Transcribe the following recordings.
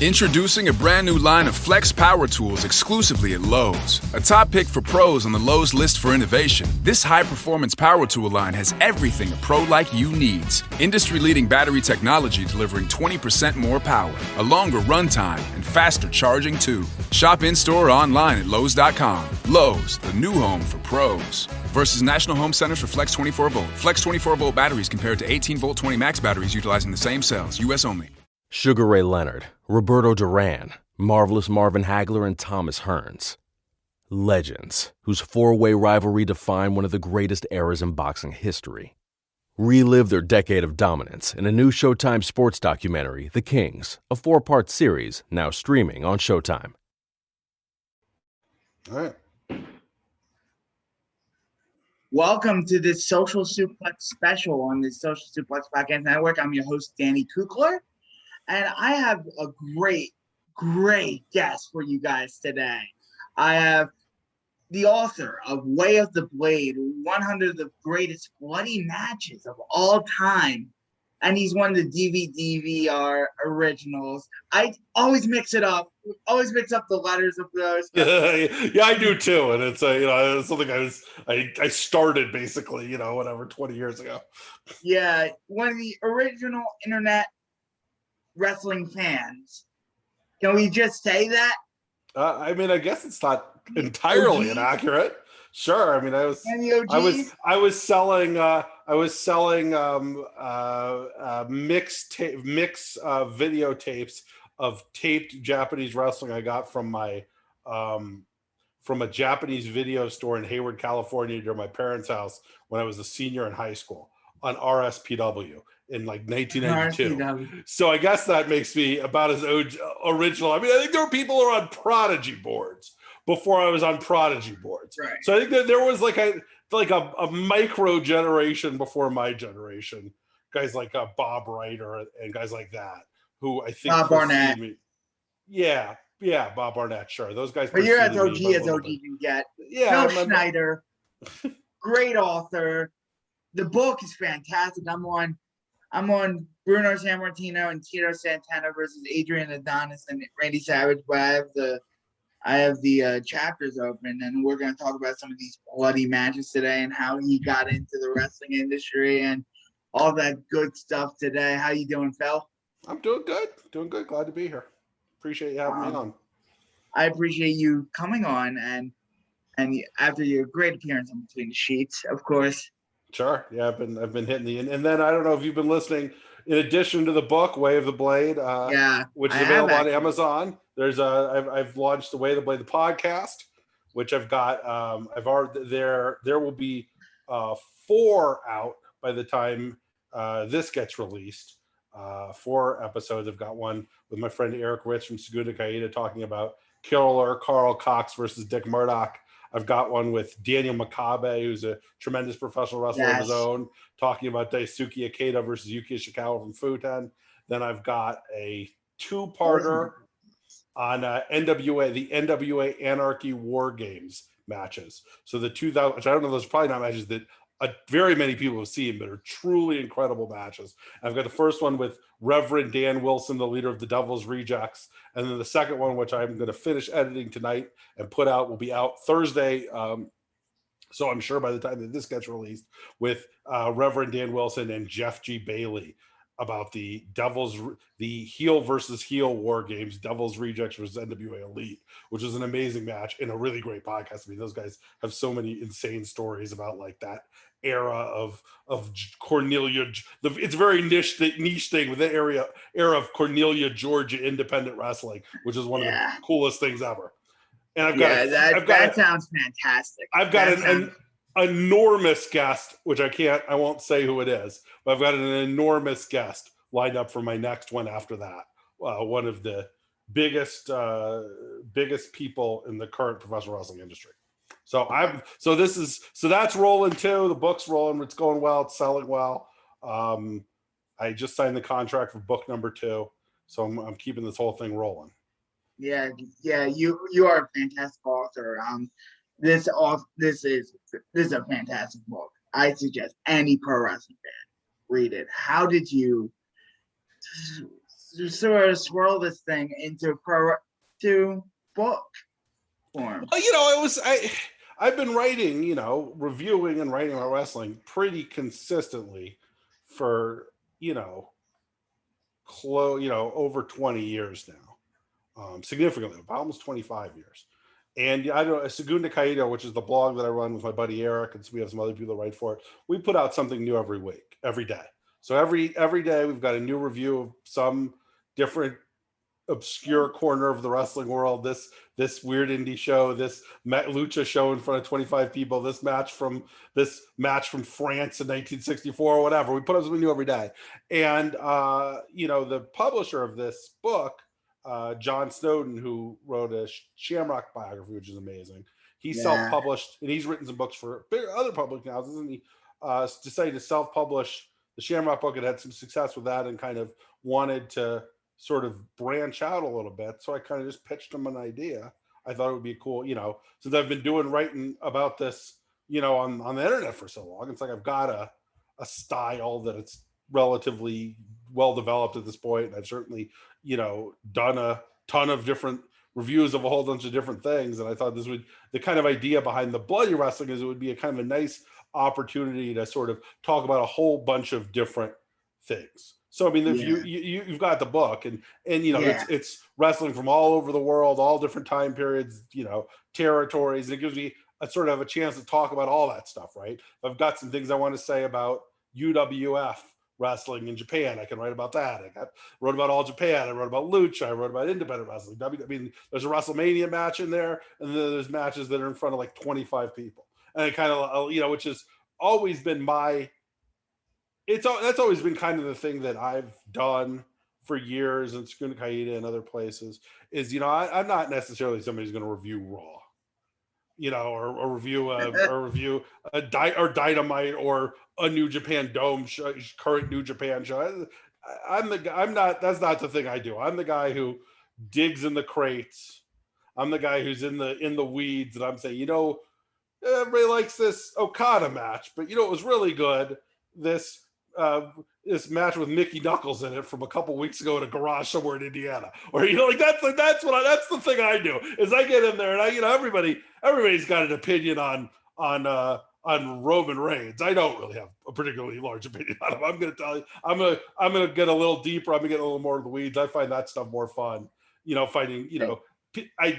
Introducing a brand new line of Flex power tools exclusively at Lowe's. A top pick for pros on the Lowe's list for innovation, this high-performance power tool line has everything a pro like you needs. Industry-leading battery technology delivering 20% more power, a longer runtime, and faster charging too. Shop in-store or online at Lowe's.com. Lowe's, the new home for pros. Versus National Home Centers for Flex 24-volt. Flex 24-volt batteries compared to 18-volt 20 max batteries utilizing the same cells. U.S. only. Sugar Ray Leonard, Roberto Duran, Marvelous Marvin Hagler, and Thomas Hearns. Legends, whose four-way rivalry defined one of the greatest eras in boxing history. Relive their decade of dominance in a new Showtime sports documentary, The Kings, a 4-part series now streaming on Showtime. All right. Welcome to this Social Suplex special on the Social Suplex Podcast Network. I'm your host, Danny Kukler. And I have a great guest for you guys today. I have the author of Way of the Blade, 100 of the greatest bloody matches of all time. And he's one of the DVD originals. I always mix it up. Always mix up the letters of those. Yeah, I do too. And it's it's something I started basically, 20 years ago. Yeah, one of the original internet wrestling fans. Can we just say that? I guess it's not entirely inaccurate. Sure. I was selling mixed videotapes of taped Japanese wrestling I got from my from a Japanese video store in Hayward, California, near my parents' house when I was a senior in high school on RSPW in 1992. RSPW. So I guess that makes me about as original. I think there were people who were on Prodigy boards before I was on Prodigy boards. Right. So I think that there was a micro generation before my generation, guys like Bob Ryder and guys like that, who I think Bob Barnett. Me. Yeah, Bob Barnett, sure. Those guys. But you're as OG as OG can get. Yeah, Phil Schneider, great author. The book is fantastic. I'm on Bruno Sammartino and Tito Santana versus Adrian Adonis and Randy Savage, but I have the chapters open, and we're going to talk about some of these bloody matches today and how he got into the wrestling industry and all that good stuff today. How you doing, Phil? I'm doing good. Glad to be here. Appreciate you having me on. I appreciate you coming on and after your great appearance on Between the Sheets, of course. Sure. Yeah, I've been hitting and then I don't know if you've been listening. In addition to the book Way of the Blade, which is available on Amazon, there's I've launched the Way of the Blade, the podcast, which I've got. There will be 4 out by the time this gets released. 4 episodes. I've got one with my friend Eric Rich from Segunda Caída talking about Killer Carl Cox versus Dick Murdoch. I've got one with Daniel Makabe, who's a tremendous professional wrestler of his own, talking about Daisuke Ikeda versus Yuki Ishikawa from Futen. Then I've got a 2-parter on the NWA Anarchy War Games matches. So the 2000, which I don't know, those are probably not matches that very many people have seen, but are truly incredible matches. I've got the first one with Reverend Dan Wilson, the leader of the Devil's Rejects. And then the second one, which I'm going to finish editing tonight and put out, will be out Thursday. So I'm sure by the time that this gets released, with Reverend Dan Wilson and Jeff G. Bailey, about the heel versus heel war games, Devil's Rejects versus NWA Elite, which is an amazing match and a really great podcast. Those guys have so many insane stories about that era of Cornelia. It's a very niche thing with that era of Cornelia, Georgia independent wrestling, which is one of the coolest things ever. And I've got that sounds fantastic. I've got an enormous guest, which I won't say who it is, but I've got an enormous guest lined up for my next one after that. One of the biggest people in the current professional wrestling industry. So that's rolling too. The book's rolling. It's going well. It's selling well. I just signed the contract for book number 2. So I'm keeping this whole thing rolling. Yeah. You are a fantastic author. This is a fantastic book. I suggest any pro wrestling fan read it. How did you sort of swirl this thing into book form? Well, I've been writing, reviewing and writing about wrestling pretty consistently for, over 20 years now, significantly, about almost 25 years. And I don't know, Segunda Caída, which is the blog that I run with my buddy Eric, and so we have some other people that write for it. We put out something new every week, every day. So every day we've got a new review of some different obscure corner of the wrestling world. This weird indie show, this lucha show in front of 25 people, this match from France in 1964 or whatever. We put up something new every day. And the publisher of this book, John Snowden, who wrote a Shamrock biography, which is amazing. He's self-published, and he's written some books for other publishing houses, and he decided to self-publish the Shamrock book and had some success with that, and kind of wanted to sort of branch out a little bit. So I kind of just pitched him an idea. I thought it would be cool, since I've been writing about this, on the internet for so long. It's like I've got a style that it's relatively well developed at this point. And I've certainly, done a ton of different reviews of a whole bunch of different things. And I thought the kind of idea behind the Bloody Wrestling is it would be a kind of a nice opportunity to sort of talk about a whole bunch of different things. So I mean, if you've got the book, and it's wrestling from all over the world, all different time periods, territories, and it gives me a sort of a chance to talk about all that stuff, right? If I've got some things I want to say about UWF wrestling in Japan, I can write about that. Wrote about All Japan. I wrote about Lucha. I wrote about independent wrestling. I mean, there's a WrestleMania match in there, and then there's matches that are in front of like 25 people, and it kind of which has always been that's always been kind of the thing that I've done for years in Segunda Caída and other places is, I'm not necessarily somebody who's going to review Raw, or review Dynamite or a New Japan Dome show, current New Japan show. That's not the thing I do. I'm the guy who digs in the crates. I'm the guy who's in the weeds, and I'm saying, everybody likes this Okada match, but it was really good. This match with Mickey Knuckles in it from a couple weeks ago in a garage somewhere in Indiana, or that's the thing I do is I get in there and everybody's got an opinion on Roman Reigns. I don't really have a particularly large opinion on him. I'm going to tell you, I'm going to get a little deeper. I'm going to get a little more of the weeds. I find that stuff more fun,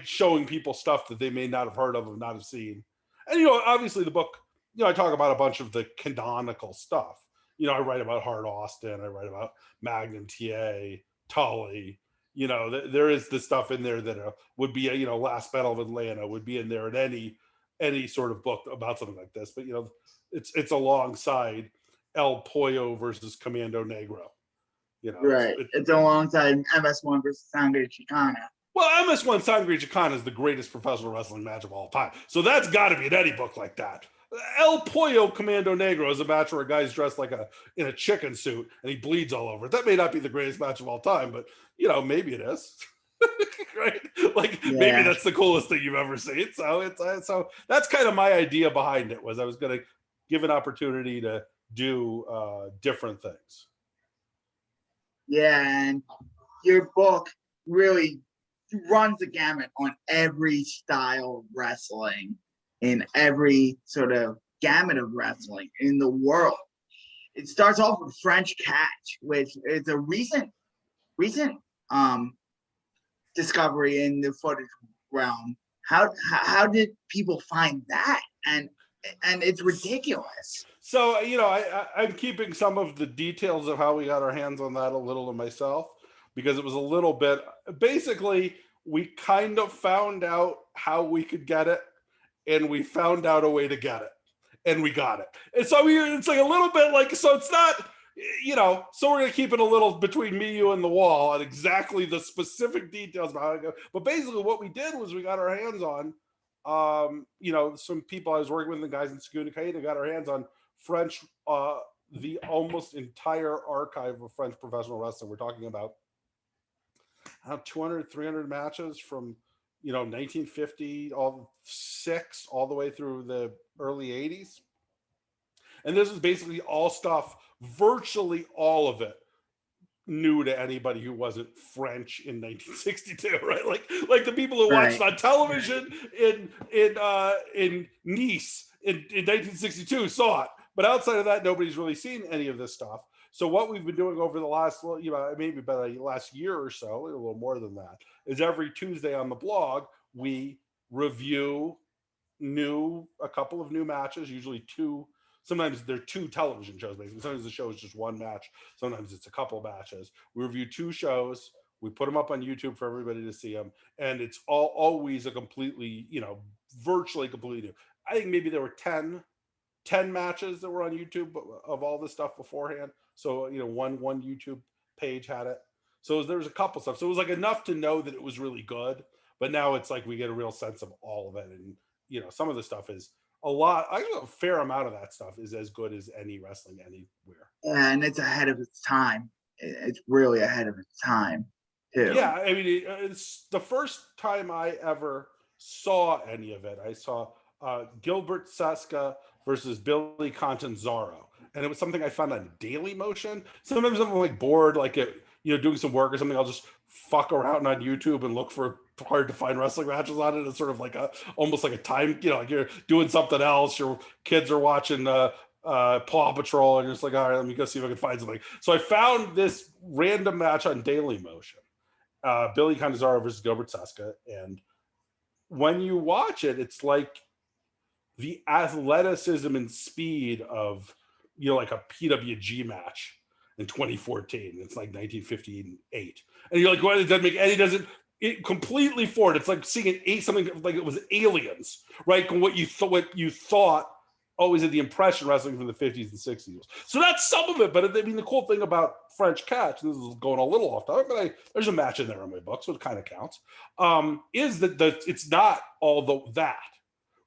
showing people stuff that they may not have heard of or not have seen. And, obviously the book, I talk about a bunch of the canonical stuff. I write about Hart Austin. I write about Magnum TA, Tully. There is the stuff in there that would be Last Battle of Atlanta would be in there in any sort of book about something like this. But it's alongside El Pollo versus Commando Negro. Right. It's alongside MS1 versus Sangre Chicana. Well, MS1 Sangre Chicana is the greatest professional wrestling match of all time. So that's got to be in any book like that. El Pollo Commando Negro is a match where a guy's dressed in a chicken suit and he bleeds all over it. That may not be the greatest match of all time, but maybe it is. Right? Maybe that's the coolest thing you've ever seen. So so that's kind of my idea behind it, was I was going to give an opportunity to do different things. Yeah, and your book really runs the gamut on every style of wrestling, in every sort of gamut of wrestling in the world. It starts off with French Catch, which is a recent discovery in the footage realm. How did people find that? And it's ridiculous. So, I'm keeping some of the details of how we got our hands on that a little to myself, because it was a little bit, basically, we kind of found out how we could get it, and we found out a way to get it, and we got it. And so it's like a little bit so it's not, so we're going to keep it a little between me, you, and the wall on exactly the specific details about how it goes. But basically what we did was we got our hands on, some people I was working with, the guys in Segunda Caída, got our hands on French, the almost entire archive of French professional wrestling. We're talking about 200, 300 matches from 1950, all the way through the early 80s. And this is basically all stuff, virtually all of it, new to anybody who wasn't French in 1962, right? Like the people who watched on television in Nice in 1962 saw it, but outside of that, nobody's really seen any of this stuff. So what we've been doing over the last, maybe about the last year or so, a little more than that, is every Tuesday on the blog we review a couple of new matches, usually two. Sometimes they're two television shows, basically. Sometimes the show is just one match. Sometimes it's a couple matches. We review two shows. We put them up on YouTube for everybody to see them. And it's always a completely, virtually completely new. I think maybe there were 10 matches that were on YouTube of all this stuff beforehand. So, one YouTube page had it. So there was a couple stuff. So it was like enough to know that it was really good. But now it's like we get a real sense of all of it. And, some of the stuff is a fair amount of that stuff is as good as any wrestling anywhere. And it's ahead of its time. It's really ahead of its time, too. Yeah, I mean, it's the first time I ever saw any of it. I saw Gilbert Seska versus Billy Catanzaro. And it was something I found on Daily Motion. Sometimes I'm like bored, like doing some work or something. I'll just fuck around on YouTube and look for hard to find wrestling matches on it. It's sort of like almost like a time, like you're doing something else. Your kids are watching Paw Patrol, and you're just like, all right, let me go see if I can find something. So I found this random match on Daily Motion, Billy Catanzaro versus Gilbert Seska, and when you watch it, it's like the athleticism and speed of like a PWG match in 2014. It's like 1958, and you're like, well, it doesn't make any it completely forward. It's like seeing something like it was Aliens, right? What you thought always had the impression wrestling from the 50s and 60s. So that's some of it. But I mean, the cool thing about French Catch, and this is going a little off topic, but there's a match in there in my book, so it kind of counts, is that it's not all that,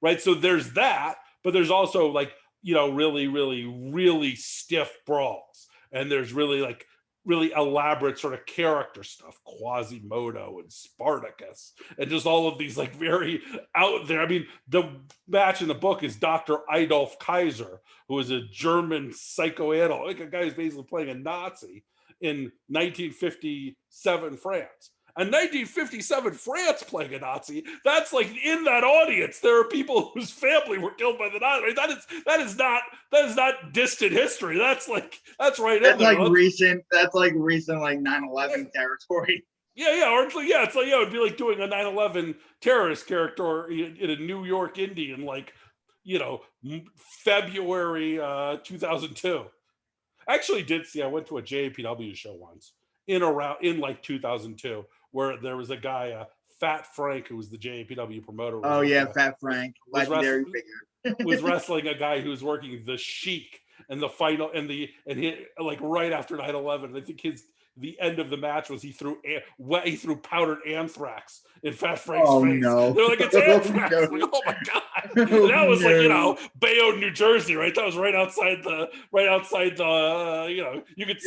right? So there's that, but there's also like, really, really, really stiff brawls. And there's really elaborate sort of character stuff, Quasimodo and Spartacus, and just all of these like very out there. I mean, the match in the book is Dr. Adolf Kaiser, who is a German psychoanalyst, like a guy who's basically playing a Nazi in 1957 France. And 1957 France playing a Nazi, that's like in that audience, there are people whose family were killed by the Nazis. That is not distant history. That's right in there. That's like recent like 9/11 territory. It'd be like doing a 9/11 terrorist character in a New York indie in February 2002. I actually did see. I went to a JPW show once in like 2002. Where there was a guy, Fat Frank, who was the JPW promoter. Fat Frank, legendary figure. Was wrestling a guy who was working the Sheik and the final and like right after 9/11. I think the end of the match was he threw powdered anthrax in Fat Frank's face. No. They're like, it's anthrax. No. Like, oh my god! And that was like Bayonne, New Jersey, right? That was right outside the you could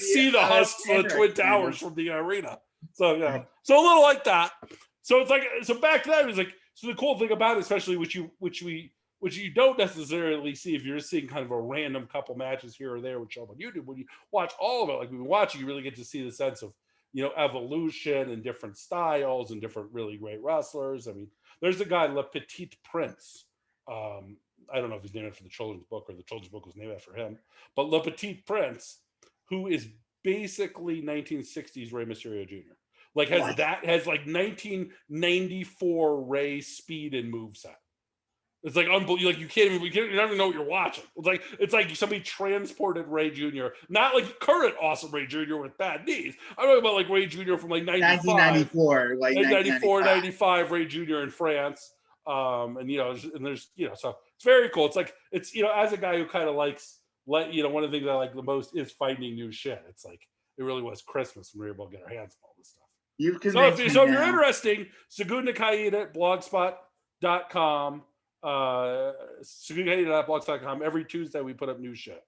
see the husks of the Twin Towers from the arena. So so a little like that. So it's like back then it was like the cool thing about it, especially which you don't necessarily see if you're just seeing kind of a random couple matches here or there which show up on YouTube. When you watch all of it, like we've been watching, you really get to see the sense of evolution and different styles and different really great wrestlers. I mean, there's a guy, Le Petit Prince. I don't know if he's named after the children's book or the children's book was named after him, but Le Petit Prince, who is basically 1960s Rey Mysterio Jr. Like has like 1994 Rey speed and moveset. It's like unbelievable. Like you don't even know what you're watching. It's like somebody transported Ray Jr. Not like current awesome Ray Jr. with bad knees. I'm talking about like Ray Jr. from like 1994, like 95 Ray Jr. in France. And there's so it's very cool. It's like it's as a guy who kind of likes one of the things I like the most is finding new shit. It's like it really was Christmas when we were able to get our hands on all this stuff. So if you're interested, Segunda Caída at blogspot.com. Blogspot.com. Every Tuesday we put up new shit.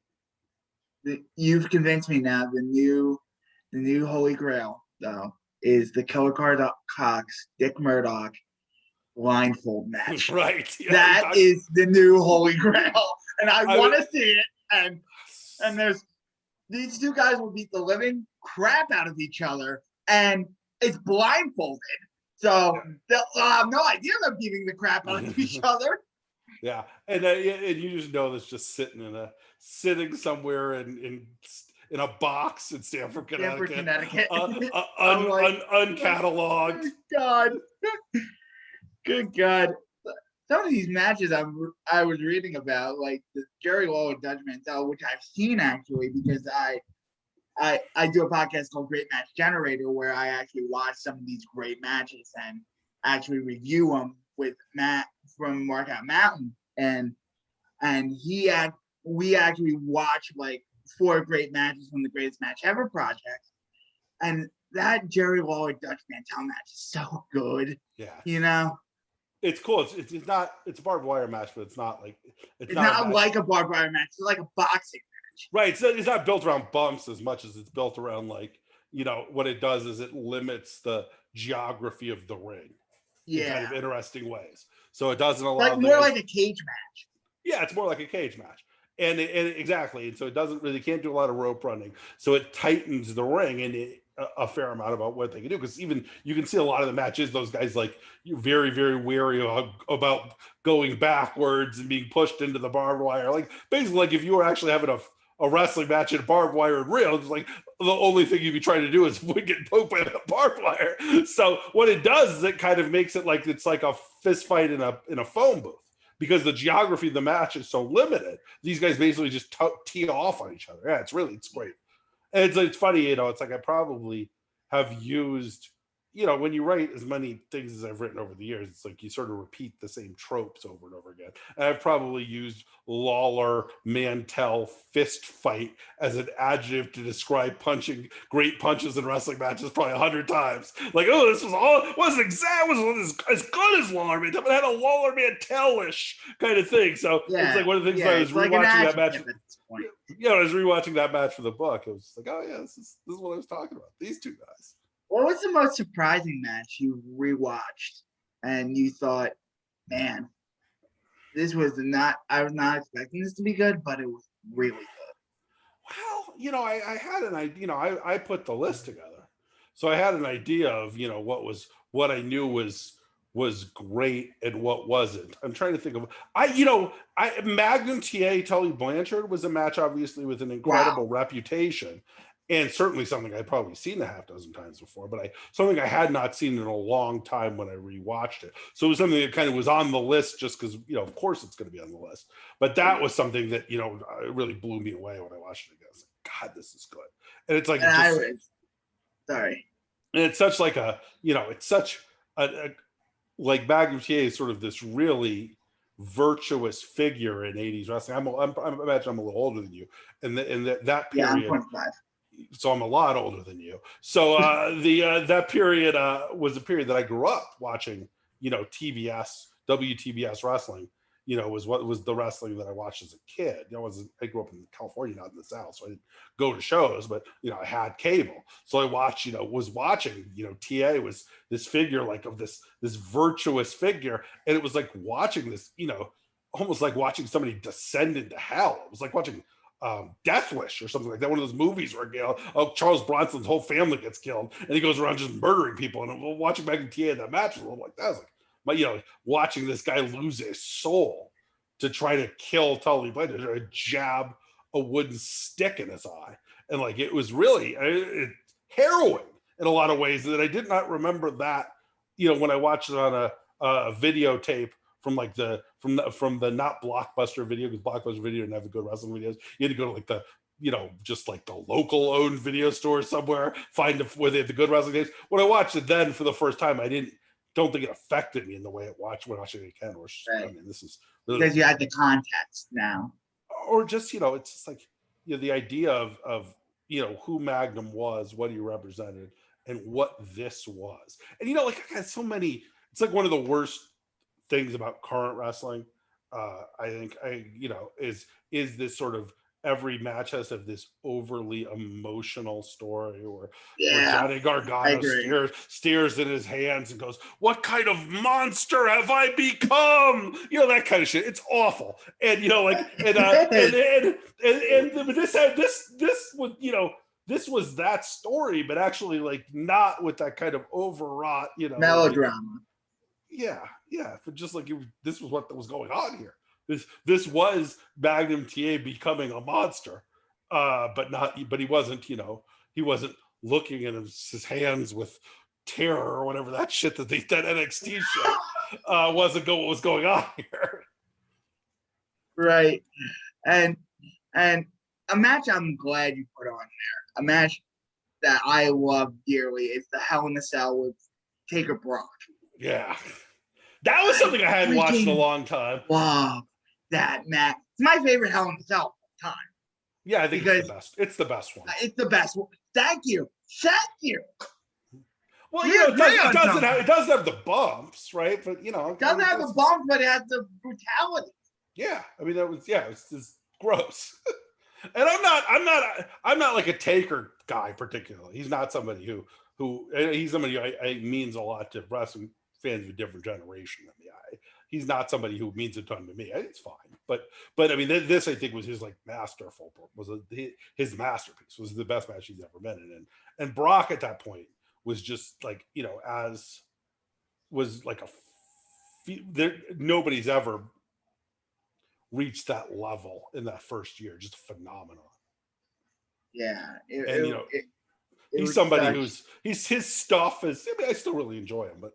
You've convinced me now. The new holy grail though is the Killer Cox Dick Murdoch blindfold match. Right. Yeah, that is the new holy grail, and I want to see it. And there's these two guys will beat the living crap out of each other, and it's blindfolded. So they'll have no idea they're beating the crap out of each other. Yeah, and you just know that's just sitting somewhere in a box in Stamford, Connecticut. Uncatalogued. Oh God. Good God. Some of these matches I was reading about, like the Jerry Lawler Dutch Mantel, which I've seen actually because I do a podcast called Great Match Generator where I actually watch some of these great matches and actually review them with Matt from Markout Mountain, and we actually watch like 4 great matches from the Greatest Match Ever project, and that Jerry Lawler Dutch Mantel match is so good. Yeah, it's cool. It's not a barbed wire match, but it's not like it's not like a barbed wire match. It's like a boxing match. Right. So it's not built around bumps as much as it's built around what it does is it limits the geography of the ring in kind of interesting ways. So it doesn't allow more like a cage match. Yeah, it's more like a cage match. And exactly. And so it can't do a lot of rope running. So it tightens the ring and a fair amount about what they can do. Because even you can see a lot of the matches, those guys you're very, very wary about going backwards and being pushed into the barbed wire. Like basically like if you were actually having a wrestling match in barbed wire and real, it's like the only thing you'd be trying to do is get poked by the barbed wire. So what it does is it kind of makes it like it's like a fist fight in a phone booth. Because the geography of the match is so limited, these guys basically just tee off on each other. Yeah, it's great. And it's funny, it's like I probably have used, when you write as many things as I've written over the years, it's like you sort of repeat the same tropes over and over again. And I've probably used Lawler, Mantel, fist fight as an adjective to describe great punches in wrestling matches probably 100 times. Like, oh, this wasn't as good as Lawler Mantel, but it had a Lawler Mantel-ish kind of thing. So it's like one of the things I was rewatching that match. I was rewatching that match for the book. It was like, oh yeah, this is what I was talking about. These two guys. What was the most surprising match you rewatched and you thought, man, I was not expecting this to be good, but it was really good? Well, I had an idea, I put the list together. So I had an idea of, what I knew was great and what wasn't. I'm trying to think of, Magnum TA Tully Blanchard was a match, obviously, with an incredible reputation. And certainly something I'd probably seen a half dozen times before, but something I had not seen in a long time when I rewatched it. So it was something that kind of was on the list just because, of course it's going to be on the list. But that was something that, it really blew me away when I watched it again. I was like, God, this is good. And it's like, sorry. And it's such like it's such like Magnum TA is sort of this really virtuous figure in 80s wrestling. I imagine I'm a little older than you. And that period. Yeah, I'm 25. So I'm a lot older than you. So that period was a period that I grew up watching, TBS, WTBS wrestling, was the wrestling that I watched as a kid. I grew up in California, not in the South, so I didn't go to shows, but, I had cable. So I watched, was watching, TA was this figure of this virtuous figure. And it was like watching this, almost like watching somebody descend into hell. It was like watching Death Wish or something like that. One of those movies where Charles Bronson's whole family gets killed and he goes around just murdering people. And I'm watching Magnum TA in that match, and I'm like, that was like, watching this guy lose his soul to try to kill Tully Blanchard, jab a wooden stick in his eye, and it was really harrowing in a lot of ways that I did not remember that. When I watched it on a videotape from the not Blockbuster video, because Blockbuster video didn't have good wrestling videos. You had to go to just the local owned video store somewhere, find where they had the good wrestling games. When I watched it then for the first time, don't think it affected me in the way it when watching it again. Right. This is because you had the context now, or just it's just like the idea of who Magnum was, what he represented, and what this was, and I got so many. It's like one of the worst things about current wrestling. I think is this sort of every match has to have this overly emotional story where Johnny Gargano steers in his hands and goes, "What kind of monster have I become?" You know, that kind of shit. It's awful. And you know, like this was that story, but actually like not with that kind of overwrought, you know, melodrama. But just like this was what was going on here. This was Magnum TA becoming a monster, but he wasn't, you know, he wasn't looking at his hands with terror or whatever that shit that NXT show wasn't what was going on here. Right, and a match I'm glad you put on there. A match that I love dearly is the Hell in a Cell with Taker Brock. Yeah, that was something I hadn't watched in a long time. Wow. That match. It's my favorite Hell in a Cell time. Yeah, I think it's the best. It's the best one. It's the best one. Thank you. Well, you know, it doesn't have the bumps, right? But you know, it doesn't have the bumps, but it has the brutality. Yeah, I mean it's just gross. And I'm not like a Taker guy particularly. He's not somebody who he's somebody who means a lot to wrestling fans of a different generation than me. He's not somebody who means a ton to me. It's fine, but I mean, this I think was his like masterful, his masterpiece. Was the best match he's ever been in, and Brock at that point was just like, you know, was like nobody's ever reached that level in that first year. Just a phenomenon. Yeah, he's somebody his stuff is. I mean, I still really enjoy him, but.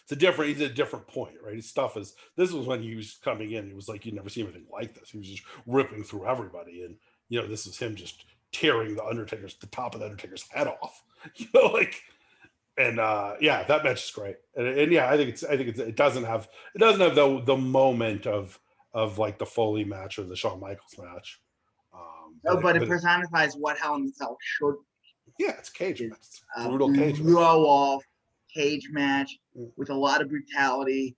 He's at a different point, right? His stuff is, this was when he was coming in. It was like, you'd never see anything like this. He was just ripping through everybody. And, you know, this is him just tearing the top of the Undertaker's head off, you know, like, and that match is great. And yeah, I think it doesn't have the moment of like the Foley match or the Shawn Michaels match. But it personifies what Hell in a Cell should be. Yeah, it's cage match. It's brutal cage match. Blow off cage match with a lot of brutality,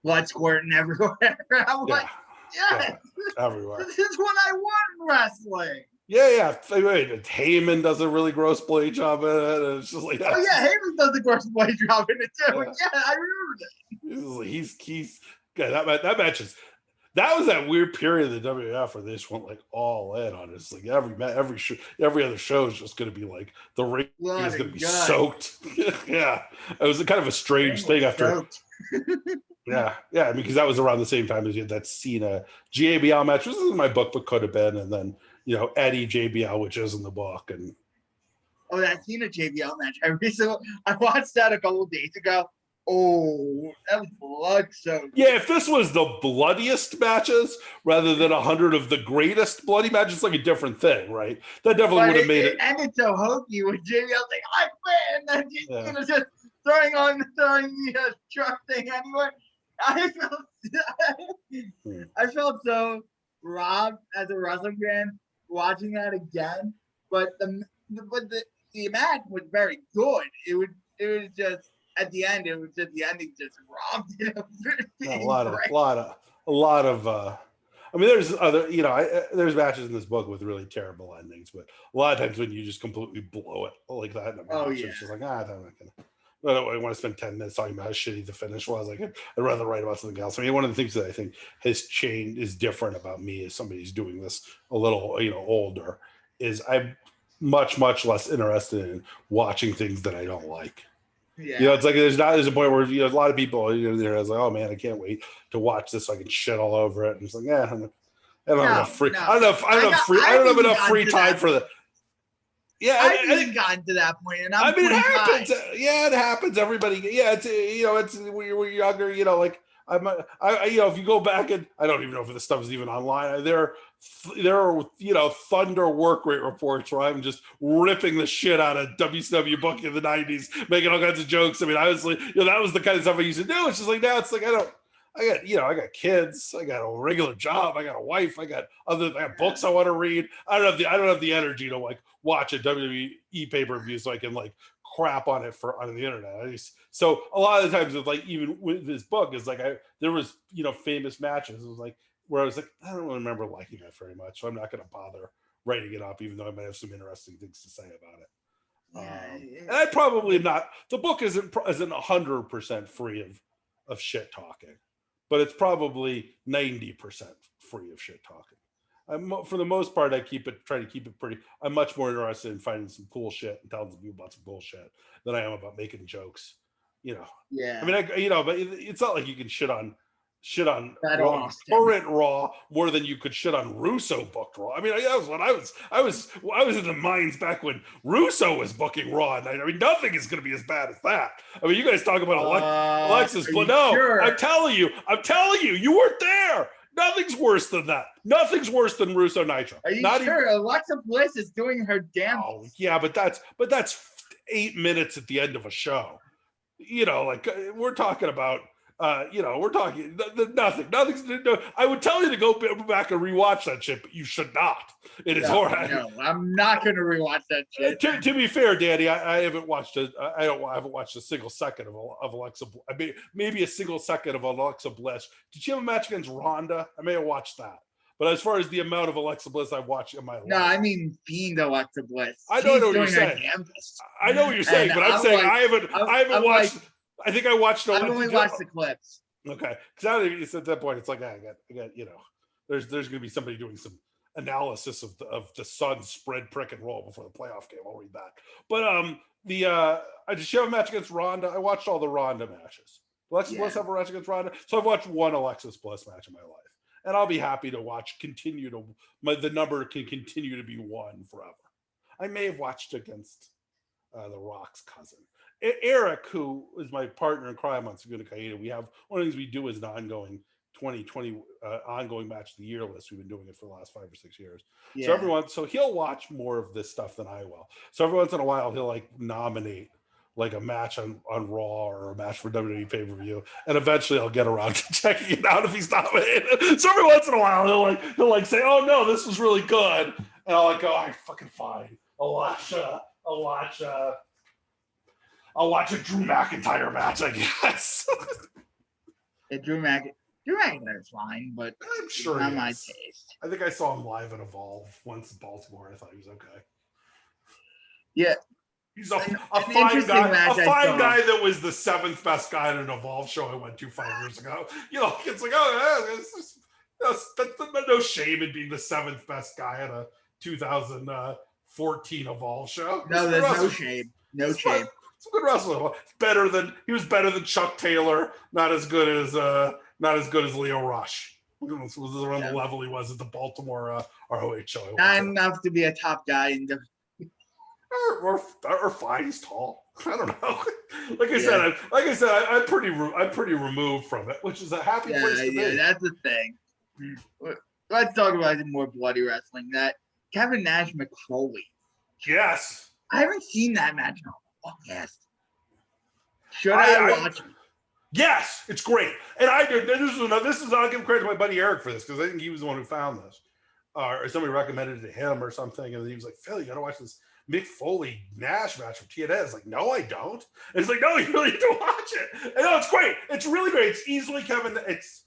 blood squirting everywhere. I'm like, yes, everywhere. This is what I want in wrestling. Yeah. Heyman does a really gross blade job in it. And it's just like, Heyman does a gross blade job in it too. Yeah, I remember that. He's that match is. That was that weird period of the WWF where they just went like all in on it. It's like every other show is just going to be like the ring is going to be soaked. Yeah, it was kind of a strange thing after. yeah, I mean, because that was around the same time as you had that Cena JBL match, which is in my book, but could have been, and then you know Eddie JBL, which is in the book, and that Cena JBL match. I watched that a couple of days ago. Oh, that was blood soaked. Yeah, if this was the bloodiest matches rather than 100 of the greatest bloody matches, it's like a different thing, right? That definitely would have made it. And it's so hokey with JBL like, I win, and just throwing the truck thing anywhere. I felt so robbed as a wrestling fan watching that again. But the match was very good. It was just. At the end, the ending just robbed him. A lot of. I mean, there's other, you know, there's matches in this book with really terrible endings, but a lot of times when you just completely blow it like that in a match, it's just like, I'm not gonna. I don't want to spend 10 minutes talking about how shitty the finish was. Like, I'd rather write about something else. I mean, one of the things that I think has changed, is different about me as somebody who's doing this a little, you know, older, is I'm much less interested in watching things that I don't like. Yeah. You know, it's like there's a point where, you know, a lot of people, you know, they're like, oh man, I can't wait to watch this so I can shit all over it. And it's like, I don't have enough free time for that. Yeah, I haven't gotten to that point, and I mean, it happens. Yeah, it happens. Everybody. Yeah, it's, you know, it's when you're younger. You know, like you know, if you go back, and I don't even know if this stuff is even online. There are, you know, Thunder work rate reports where I'm just ripping the shit out of WCW booking in the '90s, making all kinds of jokes. I mean, honestly, you know, that was the kind of stuff I used to do. It's just like now, it's like I got kids, I got a regular job, I got a wife, I got books I want to read. I don't have the energy to like watch a WWE pay-per-view so I can like crap on it on the internet. So a lot of the times with like, even with this book, is like there was, you know, famous matches. It was like, where I was like, I don't really remember liking that very much, so I'm not going to bother writing it up, even though I might have some interesting things to say about it. And I probably am not. The book isn't 100% free of shit talking, but it's probably 90% free of shit talking. For the most part, I try to keep it pretty. I'm much more interested in finding some cool shit and telling people about some bullshit than I am about making jokes. Yeah. I mean, but it's not like you can shit on current Raw more than you could shit on Russo booked Raw. I mean, that was when I was in the mines back when Russo was booking Raw. And I mean, nothing is going to be as bad as that. I mean, you guys talk about Alexis, but no, sure? I'm telling you, you weren't there. Nothing's worse than that. Nothing's worse than Russo Nitro. Are you sure? Alexa Bliss is doing her damn. Oh yeah, but that's 8 minutes at the end of a show. We're talking about. We're talking nothing's. I would tell you to go back and rewatch that shit, but you should not. It is horrible. No, I'm not going to rewatch that shit. To be fair, Danny, I haven't watched I haven't watched a single second of Alexa. I mean, maybe a single second of Alexa Bliss. Did she have a match against Ronda? I may have watched that. But as far as the amount of Alexa Bliss I've watched in my life. No, I mean Fiend Alexa Bliss. I don't know what you're saying. I know what you're saying, but I'm saying I haven't watched. I think I watched. I've only watched the clips. Okay, because at that point it's like I got there's going to be somebody doing some analysis of the Suns spread prick and roll before the playoff game. I'll read that. But I just have a match against Ronda. I watched all the Ronda matches. Alexis Bliss have a match against Ronda, so I've watched one Alexis Bliss match in my life, and I'll be happy to watch. The number can continue to be one forever. I may have watched against The Rock's cousin. Eric, who is my partner in crime on Segunda Caída, we have one of the things we do is an ongoing 2020 ongoing match of the year list. We've been doing it for the last 5 or 6 years. Yeah. So he'll watch more of this stuff than I will. So every once in a while he'll like nominate like a match on Raw or a match for WWE pay-per-view, and eventually I'll get around to checking it out if he's nominated. So every once in a while he'll like say, "Oh no, this was really good," and I'll like go, "All right, fucking fine. I'll watch a Drew McIntyre match, I guess." Drew McIntyre's fine, but I'm sure not my taste. I think I saw him live at Evolve once in Baltimore. I thought he was okay. Yeah. He's a fine guy. A fine guy that was the 7th best guy at an Evolve show I went to 5 years ago. It's like, that's no shame in being the 7th best guy at a 2014 Evolve show. No, there's no shame. No shame. It's a good wrestler. He was better than Chuck Taylor. Not as good as Leo Rush. This was around the level he was at the Baltimore ROH show. Not enough to be a top guy in the. Or fine. He's tall. I don't know. Like I said, I'm pretty removed from it, which is a happy place to be. Yeah, that's the thing. Let's talk about more bloody wrestling. That Kevin Nash McFoley. Yes. I haven't seen that match in a podcast. Should I watch it? Yes, it's great. And I did. I'll give credit to my buddy Eric for this because I think he was the one who found this, or somebody recommended it to him or something, and he was like, "Phil, you got to watch this Mick Foley Nash match from TNA." I was like, "No, I don't." And it's like, "No, you really need to watch it." And no, it's great. It's really great. It's easily Kevin. It's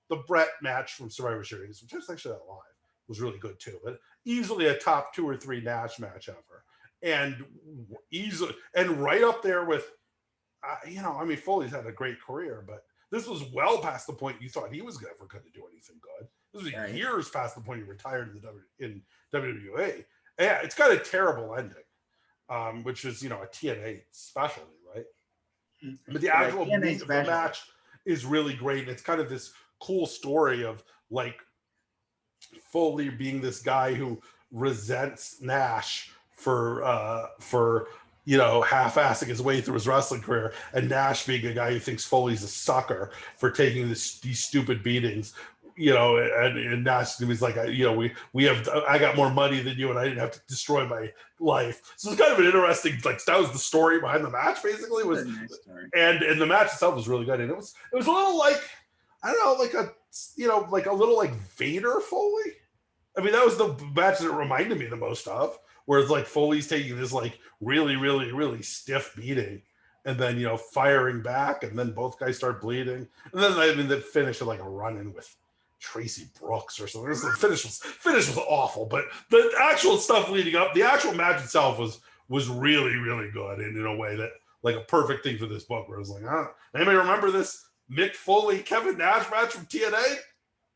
the Brett match from Survivor Series, which is actually that live was really good too, but easily a top 2 or 3 Nash match ever, and easily and right up there with. Foley's had a great career, but this was well past the point you thought he was ever going to do anything good. This was years past the point he retired in WWE. Yeah, it's got a terrible ending, which is, a TNA specialty, right? But the actual meat of the match is really great. And it's kind of this cool story of like Foley being this guy who resents Nash for half-assing his way through his wrestling career, and Nash being a guy who thinks Foley's a sucker for taking these stupid beatings, and Nash was like, I got more money than you, and I didn't have to destroy my life. So it's kind of an interesting, like, that was the story behind the match, basically. And the match itself was really good, and it was a little like, I don't know, like a little like Vader Foley. I mean, that was the match that it reminded me the most of. Whereas like Foley's taking this like really, really, really stiff beating and then, firing back, and then both guys start bleeding. And then, they finished with like a run-in with Tracy Brooks or something. The finish was awful, but the actual stuff leading up, the actual match itself was really, really good, and in a way that like a perfect thing for this book. Where I was like, anybody remember this Mick Foley Kevin Nash match from TNA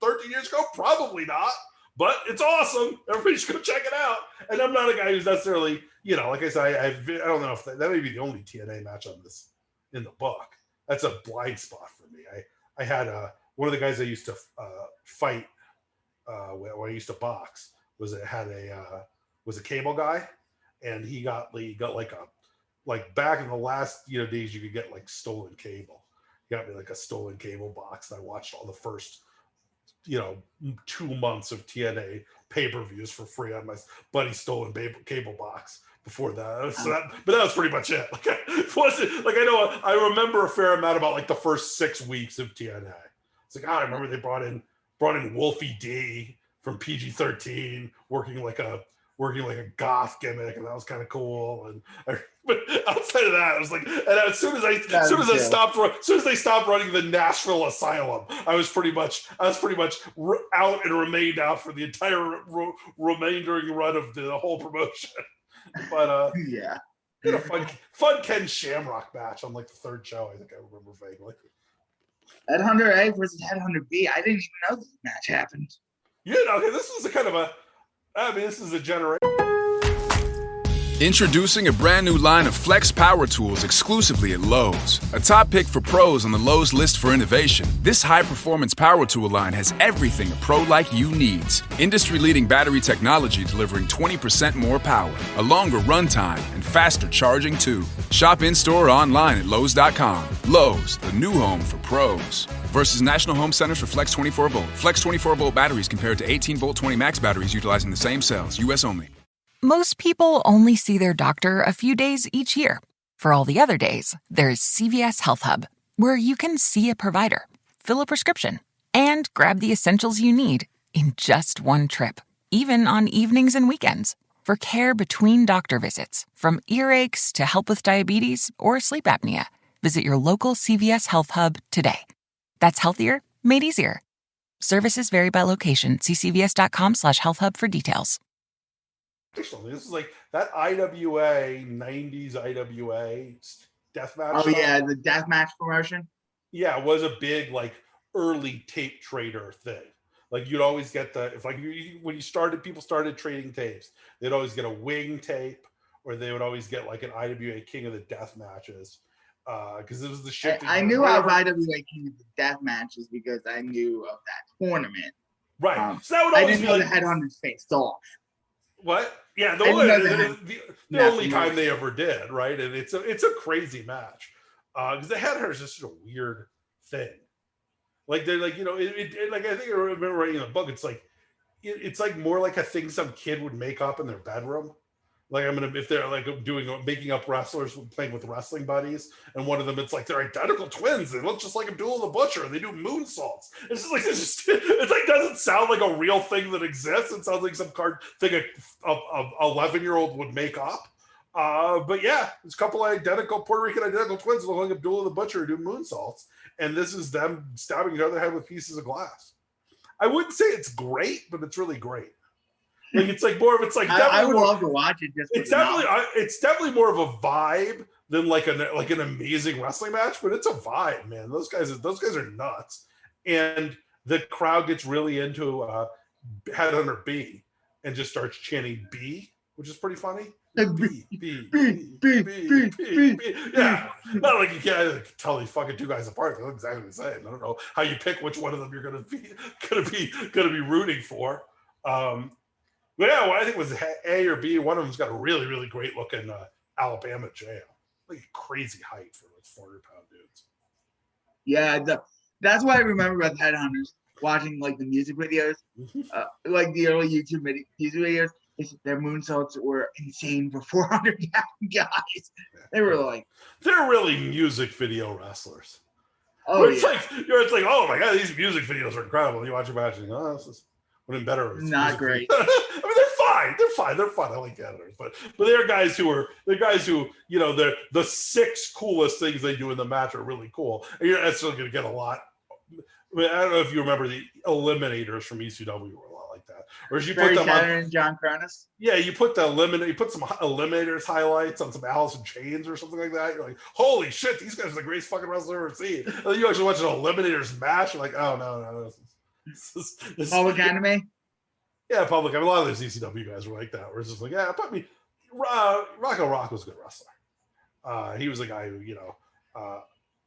13 years ago? Probably not, but it's awesome. Everybody should go check it out. And I'm not a guy who's necessarily, like I said, I don't know if that may be the only TNA match on this in the book. That's a blind spot for me. I had one of the guys I used to fight when I used to box was a cable guy, and he got like back in the last days you could get like stolen cable. He got me like a stolen cable box, and I watched all the first 2 months of TNA pay-per-views for free on my buddy's stolen cable box. Before that, but that was pretty much it. Like, it wasn't like I remember a fair amount about like the first 6 weeks of TNA. It's like I remember they brought in Wolfie D from PG-13 working like a goth gimmick, and that was kind of cool. But outside of that, I was like, and as soon as they stopped running the Nashville Asylum, I was pretty much out and remained out for the entire remaining run of the whole promotion. But yeah, we had a fun Ken Shamrock match on like the third show. I think I remember vaguely. Headhunter A versus Headhunter B. I didn't even know this match happened. This was this is a generation. Introducing a brand new line of Flex power tools exclusively at Lowe's. A top pick for pros on the Lowe's list for innovation, this high-performance power tool line has everything a pro like you needs. Industry-leading battery technology delivering 20% more power, a longer runtime, and faster charging too. Shop in-store or online at Lowe's.com. Lowe's, the new home for pros. Versus National Home Centers for Flex 24-volt. Flex 24-volt batteries compared to 18-volt 20 max batteries utilizing the same cells. U.S. only. Most people only see their doctor a few days each year. For all the other days, there's CVS Health Hub, where you can see a provider, fill a prescription, and grab the essentials you need in just one trip, even on evenings and weekends. For care between doctor visits, from earaches to help with diabetes or sleep apnea, visit your local CVS Health Hub today. That's healthier, made easier. Services vary by location. See cvs.com/healthhub for details. This is like that IWA 90s IWA deathmatch. Oh yeah, the deathmatch promotion. Yeah, it was a big like early tape trader thing. Like you'd always get when people started trading tapes, they'd always get a wing tape, or they would always get like an IWA King of the Death matches. Because it was the shit. I knew of IWA King of the Death matches because I knew of that tournament. Right. So that would always I didn't know the Headhunters faced off. What? Yeah, the only time they ever did, right? And it's a crazy match because the Headhunters is just a weird thing. Like they're like like I think I remember writing in the book. It's like more like a thing some kid would make up in their bedroom. Like if they're like making up wrestlers playing with wrestling buddies, and one of them it's like they're identical twins. They look just like Abdullah the Butcher. They do moonsaults. It's just like it's like doesn't sound like a real thing that exists. It sounds like some thing a 11-year-old would make up. But yeah, it's a couple of Puerto Rican identical twins look like Abdullah the Butcher who do moonsaults, and this is them stabbing each other head with pieces of glass. I wouldn't say it's great, but it's really great. Like it's like more of I would love to watch it. It's definitely more of a vibe than like an amazing wrestling match, but it's a vibe, man. Those guys are nuts, and the crowd gets really into Headhunter B and just starts chanting B, which is pretty funny. B. Yeah, not like you can't tell these fucking two guys apart. They look exactly the same. I don't know how you pick which one of them you're gonna be rooting for. But yeah, I think it was A or B. One of them's got a really, really great looking Alabama jam. Like crazy height for those 400-pound dudes. Yeah, that's what I remember about the Headhunters, watching like the music videos, like the early YouTube music videos. Their moonsaults were insane for 400-pound guys. They were like, they're really music video wrestlers. Oh, it's like, oh my god, these music videos are incredible. You watch a match and you go, oh, this is would have been better. Not great. I mean, they're fine. I like the editors, but they're guys who they're the 6 coolest things they do in the match are really cool. And you're still going to get a lot I mean, I don't know if you remember the Eliminators from ECW were a lot like that. Whereas you Barry put them Sanders and John Cronus. Yeah, you put some Eliminators highlights on some Alice in Chains or something like that. You're like, holy shit, these guys are the greatest fucking wrestler I've ever seen. And then you actually watch an Eliminators match, you're like, oh no. This Public Enemy? Yeah, Public. I mean, a lot of those ECW guys were like that. Where it's just like, yeah, put me. Rocco Rock was a good wrestler. He was a guy who,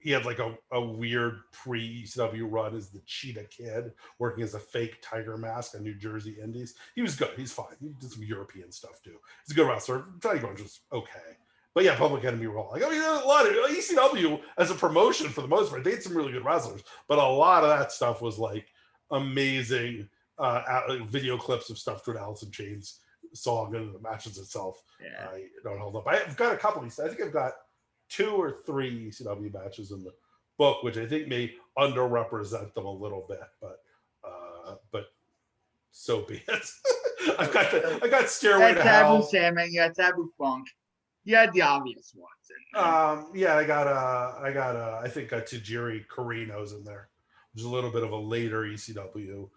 he had like a weird pre-ECW run as the Cheetah Kid, working as a fake tiger mask on New Jersey Indies. He was good. He's fine. He did some European stuff too. He's a good wrestler. Johnny Grunge was okay. But yeah, Public Enemy were all like, I mean, a lot of ECW as a promotion for the most part, they had some really good wrestlers, but a lot of that stuff was like amazing video clips of stuff through Alice in Chains song and the matches itself. Yeah. Don't hold up. I've got a couple of these. I think I've got 2 or 3 ECW matches in the book, which I think may underrepresent them a little bit, but so be it. I got Stairway to Hell. Taboo Salmon, you got Taboo Funk. You had the obvious ones. Yeah, I got I think Tajiri Carino's in there, which is a little bit of a later ECW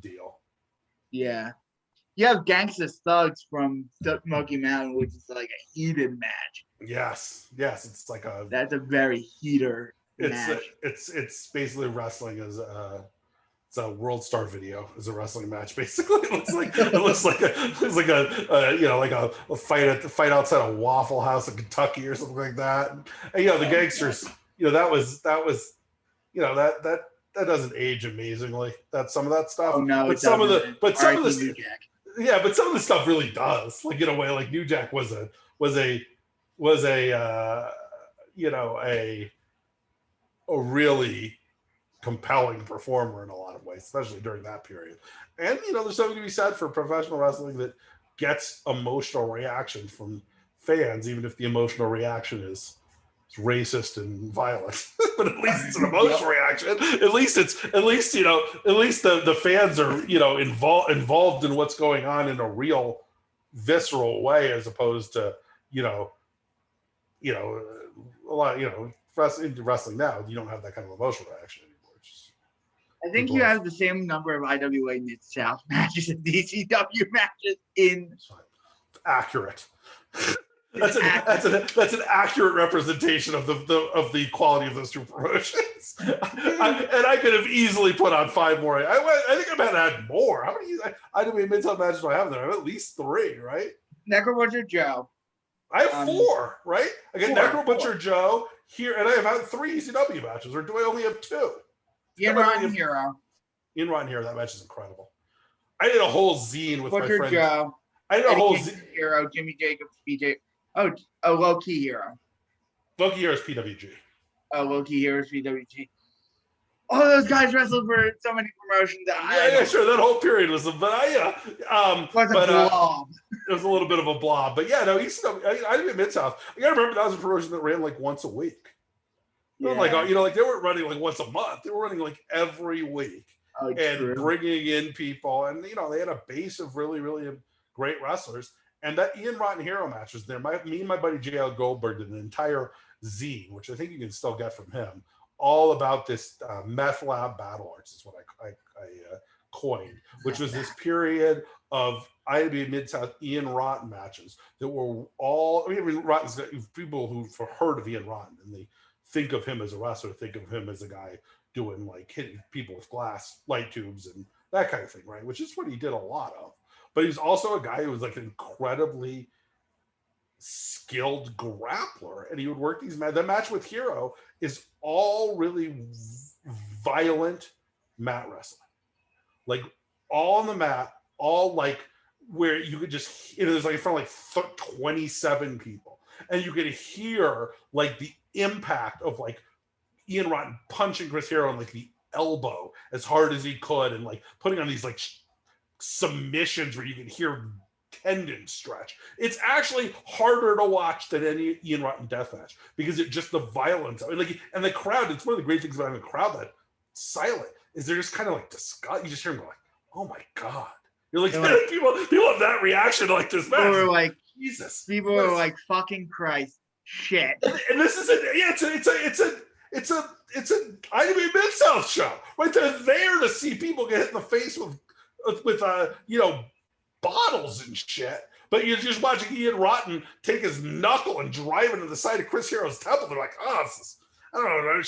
deal. Yeah. You have Gangsta Thugs from Smoky Mountain, which is like a heated match. Yes, it's like that's a very heater match. It's basically wrestling as it's a World Star video as a wrestling match. Basically, it looks like a fight outside a Waffle House in Kentucky or something like that. And the Gangsters, that doesn't age amazingly. That's some of that stuff. Oh no, but some of the yeah, but some of the stuff really does. Like in a way, like New Jack was a really compelling performer in a lot of ways, especially during that period. And there's something to be said for professional wrestling that gets emotional reaction from fans, even if the emotional reaction is racist and violent. But at least it's an emotional reaction. At least the fans are involved in what's going on in a real visceral way, as opposed to a lot wrestling now, you don't have that kind of emotional reaction anymore. I think you have the same number of IWA Mid-South matches and DCW matches in. Accurate. That's an accurate representation of the quality of those two promotions. I could have easily put on 5 more. I think I might have had more. How many IWA Mid-South matches do I have there? I have at least 3, right? Necro Butcher Joe. I have 4, right? I got Necro Butcher Joe here, and I have had 3 ECW matches, or do I only have 2? In Rotten Hero. In Rotten Hero, that match is incredible. I did a whole zine with Butcher my friends. Joe. I did a whole zine. Hero, Jimmy Jacobs, BJ. Oh, Low Key Hero. Low Key Hero is PWG. Oh, Low Key Hero is PWG. All those guys wrestled for so many promotions. Yeah, sure. That whole period was, but it was a little bit of a blob. But yeah, no, I didn't Mid-South. You gotta remember that was a promotion that ran like once a week. Yeah. They weren't running like once a month. They were running like every week bringing in people. And, they had a base of really, really great wrestlers. And that Ian Rotten Hero match was there. Me and my buddy J.L. Goldberg did an entire zine, which I think you can still get from him, all about this Meth Lab Battle Arts is what I coined, which was this period of IWA Mid-South Ian Rotten matches that were all, Rotten's people who've heard of Ian Rotten and they think of him as a wrestler, think of him as a guy doing like hitting people with glass light tubes and that kind of thing, right? Which is what he did a lot of. But he's also a guy who was like an incredibly skilled grappler, and he would work these matches. The match with Hero is all really violent mat wrestling, like all on the mat, all like where you could just, there's like in front of like 27 people, and you could hear like the impact of like Ian Rotten punching Chris Hero in like the elbow as hard as he could, and like putting on these like submissions where you can hear tendons stretch. It's actually harder to watch than any Ian Rotten death match because it just the violence. And the crowd. It's one of the great things about having a crowd that silent is they're just kind of like disgust. You just hear them go like, "Oh my god!" You're like, people have that reaction to like this match. People are like, Jesus. People are like, "Fucking Christ, shit." And this is it's a IWA Mid-South show, right? They're there to see people get hit in the face with bottles and shit. But you're just watching Ian Rotten take his knuckle and drive into the side of Chris Hero's temple. They're like, oh, this is, I don't know.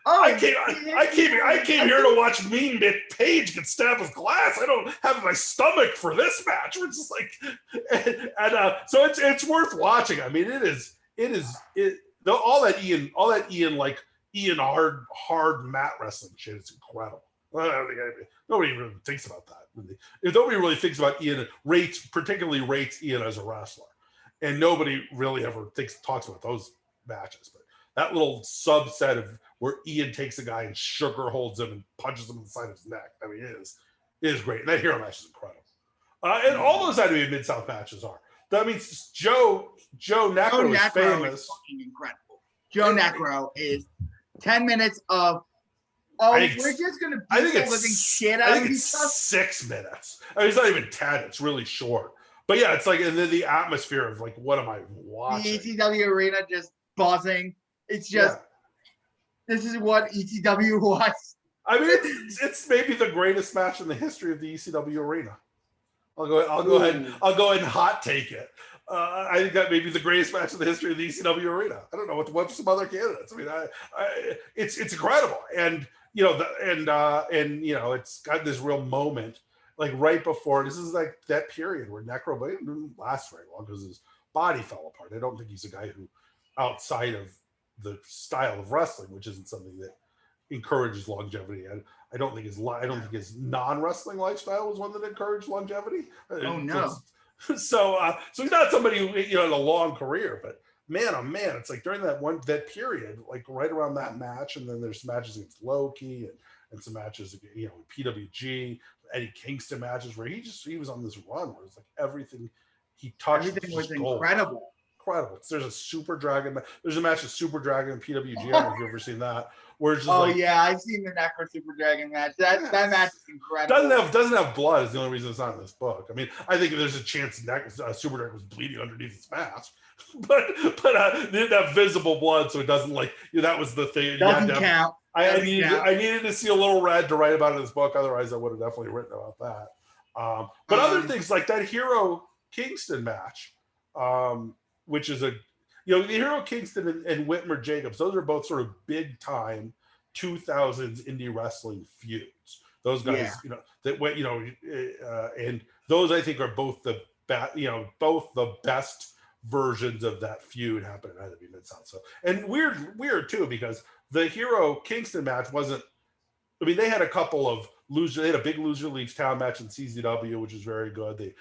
I came here to watch Mean Mick Page get stabbed with glass. I don't have my stomach for this match. We're just like, so it's worth watching. I mean, all that Ian like Ian hard mat wrestling shit is incredible. Nobody really thinks about that. Nobody really thinks about Ian particularly rates Ian as a wrestler, and nobody really ever talks about those matches. But that little subset of where Ian takes a guy and sugar holds him and punches him in the side of his neck, I mean, it is great. And that hero match is incredible. And all those IWA Mid-South matches are. I mean, Joe Necro is famous. Is fucking incredible. Joe Necro is 10 minutes of. Oh, we're just going to beat the living shit out of each other? 6 minutes. I mean, it's not even 10. It's really short. But yeah, it's like, and then the atmosphere of like, what am I watching? The ECW arena just buzzing. It's just, This is what ECW was. I mean, it's maybe the greatest match in the history of the ECW arena. I'll go ahead and hot take it. I think that may be the greatest match in the history of the ECW arena. I don't know what some other candidates. I mean, it's incredible, and it's got this real moment like right before. This is like that period where Necro didn't last very long because his body fell apart. I don't think he's a guy who, outside of the style of wrestling, which isn't something that encourages longevity, and I don't think his non-wrestling lifestyle was one that encouraged longevity. Oh no. So he's not somebody who had a long career, but man, oh man, it's like during that period, like right around that match, and then there's matches against Loki and some matches, PWG, Eddie Kingston matches where he was on this run where it's like everything he touched. Everything was incredible. Incredible. There's a Super Dragon. There's a match of Super Dragon and PWG. I don't know if you've ever seen that. Where it's just yeah, I've seen the Necro Super Dragon match. That match is incredible. Doesn't have blood is the only reason it's not in this book. I mean, I think there's a chance Super Dragon was bleeding underneath his mask, but it didn't have visible blood, so it doesn't that was the thing. Doesn't count. I needed to see a little red to write about it in this book. Otherwise, I would have definitely written about that. But other things like that Hero Kingston match, which is the Hero Kingston and Whitmer Jacobs, those are both sort of big time 2000s indie wrestling feuds. Those guys, and those I think are both the best versions of that feud happening at the Mid-South. So, and weird too, because the Hero Kingston match wasn't. I mean, they had a couple of losers. They had a big loser leaves town match in CZW, which is very good. They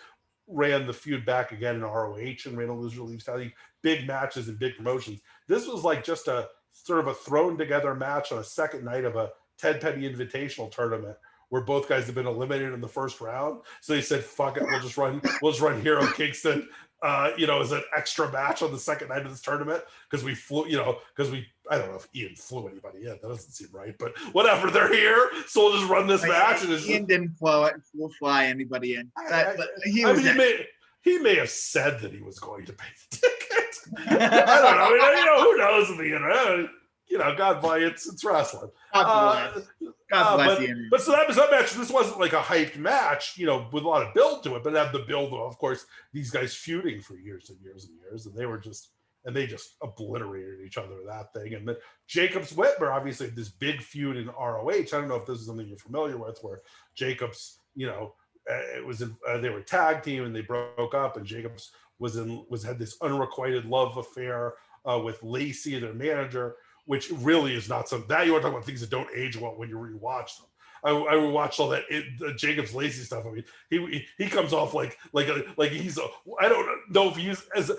ran the feud back again in ROH and ran a loser leaves town. Big matches and big promotions. This was like just a sort of a thrown together match on a second night of a Ted Petty Invitational tournament where both guys have been eliminated in the first round. So they said, "Fuck it, we'll just run Hero Kingston, as an extra match on the second night of this tournament because we flew, I don't know if Ian flew anybody in. That doesn't seem right, but whatever, they're here, so we'll just run this match." And Ian didn't fly anybody in. He may have said that he was going to pay the ticket. I don't know. I mean, who knows in the internet? God bless. It's wrestling. God bless you. But so that match, this wasn't like a hyped match, with a lot of build to it, but it had the build of course, these guys feuding for years and years and years, and they just obliterated each other with that thing. And then Jacobs Whitmer, obviously, this big feud in ROH. I don't know if this is something you're familiar with, where Jacobs, they were tag team and they broke up, and Jacobs had this unrequited love affair with Lacey, their manager, which really is not something that you want to talk about things that don't age well when you rewatch them. I watched all that Jacobs Lacey stuff. I mean, he comes off like he's I don't know if he's as a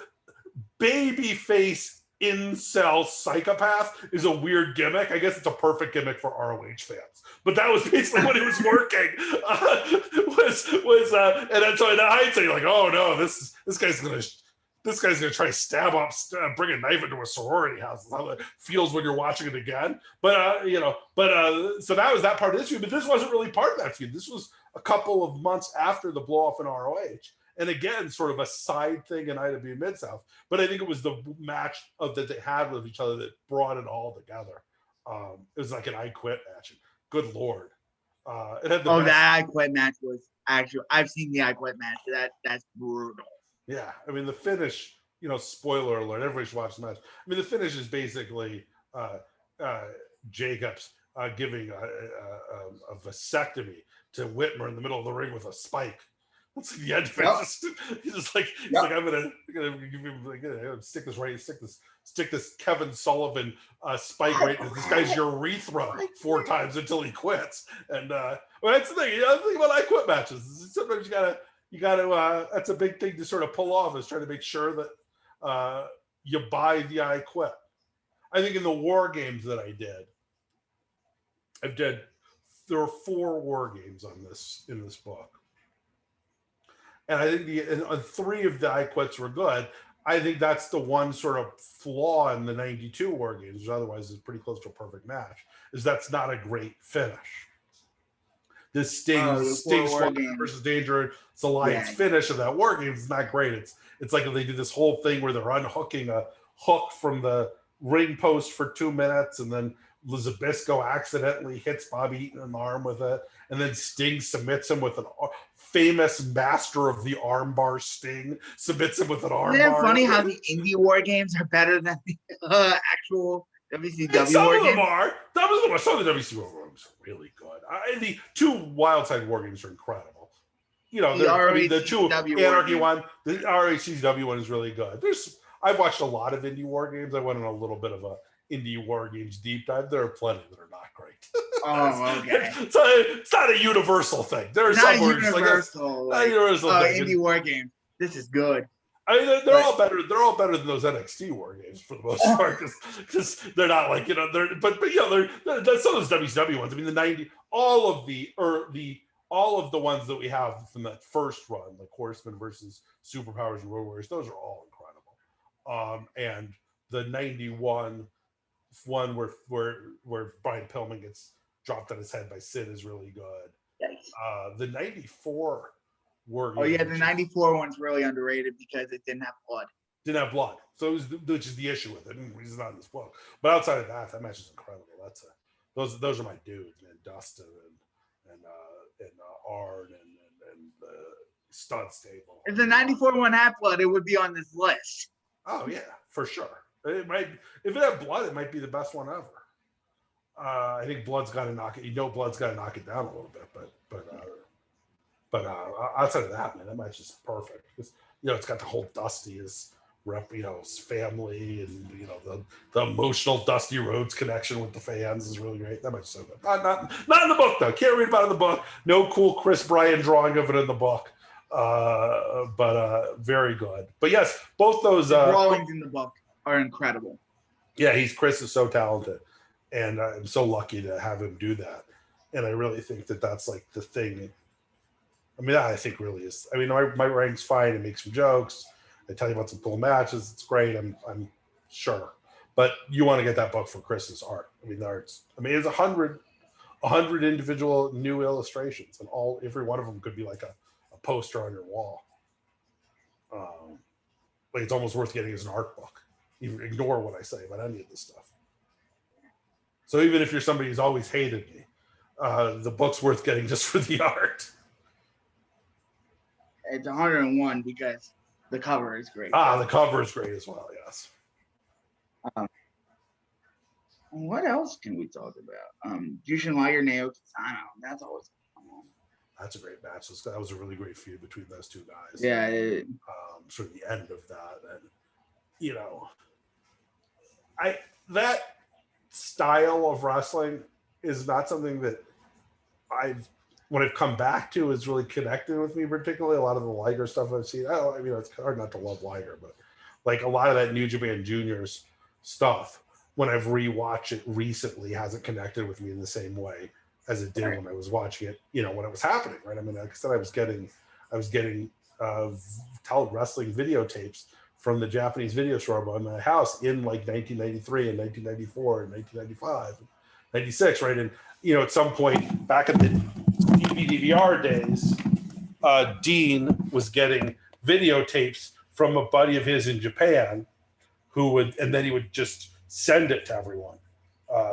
baby face incel psychopath is a weird gimmick. I guess it's a perfect gimmick for ROH fans, but that was basically what he was working. And then so in hindsight, you're like, oh no, this guy's gonna try to stab up, bring a knife into a sorority house. That's how it feels when you're watching it again. But so that was that part of this feud. But this wasn't really part of that feud. This was a couple of months after the blow off in ROH, And again, sort of a side thing in IW Mid-South. But I think it was the match that they had with each other that brought it all together. It was like an I Quit match. Good Lord. It had the best. That I Quit match was actually, I've seen the I Quit match. That's brutal. Yeah. I mean, the finish, spoiler alert, everybody should watch the match. I mean, the finish is basically Jacobs giving a vasectomy to Whitmer in the middle of the ring with a spike. That's like the end of it. He's like, I'm gonna give him stick this Kevin Sullivan spike right into this guy's urethra 4 times until he quits. And that's the thing. The thing about I Quit matches. Sometimes you gotta. That's a big thing to sort of pull off, is trying to make sure that you buy the I Quit. I think in the war games that I did, there are 4 war games in this book. And I think 3 of the I Quits were good. I think that's the one sort of flaw in the 92 war games, which otherwise is pretty close to a perfect match, is that's not a great finish. This Sting versus Dangerous Alliance finish of that war game is not great. It's like they do this whole thing where they're unhooking a hook from the ring post for 2 minutes, and then Zabisco accidentally hits Bobby Eaton in the arm with it, and then Sting submits him with a famous master of the armbar. Sting submits him with an armbar. Isn't it funny how the indie war games are better than the actual WCW war games? Some of the WCW war games are really good. The 2 Wildside war games are incredible. The 2 Anarchy one, the RHCW one is really good. I've watched a lot of indie war games. I went on a little bit of a indie war games deep dive. There are plenty that are not great. Okay. It's not a universal thing. There are some universal indie war games. This is good. I mean, they're all better. They're all better than those NXT war games for the most part, because they're not like they're some of those WCW ones. I mean, the 90, all of the ones that we have from that first run, like Horsemen versus Superpowers and Road Warriors, those are all incredible. And the 91 one where Brian Pillman gets dropped on his head by Sid is really good. Yes. The 94 war game. Oh yeah, the 94 one's really underrated because it didn't have blood. Didn't have blood, so which is the issue with it. And he's not in this book. But outside of that match is incredible. Those are my dudes, man. Dustin and Arn and Stud Stable. If the 94 one had blood, it would be on this list. Oh yeah, for sure. It might, if it had blood, it might be the best one ever. I think Blood's got to knock it. Blood's got to knock it down a little bit, but outside of that, man, that match is perfect because it's got the whole Dusty his his family, and the emotional Dusty Rhodes connection with the fans is really great. That match is so good. Not in the book though. Can't read about it in the book. No cool Chris Bryan drawing of it in the book. But very good. But yes, both those drawings in the book are incredible. Yeah, Chris is so talented, and I'm so lucky to have him do that. And I really think that's like the thing. I mean, that I think really is. I mean, my writing's fine. It makes some jokes. I tell you about some cool matches. It's great. I'm sure, but you want to get that book for Chris's art. I mean, the art's. I mean, it's 100 individual new illustrations, and every one of them could be like a poster on your wall. Like it's almost worth getting as an art book. You ignore what I say about any of this stuff. So even if you're somebody who's always hated me, the book's worth getting just for the art. It's 101 because the cover is great. The cover is great as well, yes. What else can we talk about? Jushin Liger, Naoki Sano. That's always That's a great match. That was a really great feud between those two guys. Yeah. Sort of the end of that. And, that style of wrestling is not something that when I've come back to is really connected with me, particularly a lot of the Liger stuff I've seen. It's hard not to love Liger, but like a lot of that New Japan Juniors stuff, when I've rewatched it recently, hasn't connected with me in the same way as it did when I was watching it, when it was happening, right? I mean, like I said, I was getting wrestling videotapes from the Japanese video store by my house in like 1993 and 1994 and 1995, 96, right? And, at some point back in the DVD-DVR days, Dean was getting videotapes from a buddy of his in Japan and then he would just send it to everyone.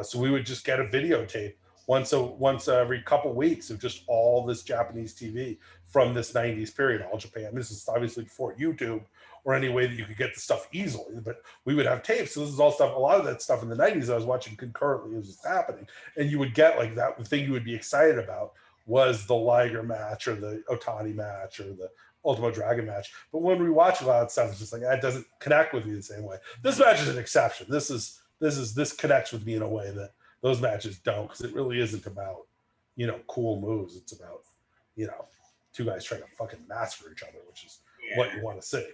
So we would just get a videotape once every couple weeks of just all this Japanese TV from this 90s period, all Japan. This is obviously before YouTube or any way that you could get the stuff easily, but we would have tapes. So this is all stuff, a lot of that stuff in the 90s I was watching concurrently as it was happening. And you would get like that, the thing you would be excited about was the Liger match or the Otani match or the Ultimo Dragon match. But when we watch a lot of stuff, it's just like, that doesn't connect with me the same way. This match is an exception. This connects with me in a way that those matches don't, because it really isn't about, cool moves. It's about, two guys trying to fucking massacre each other, which is what you want to see.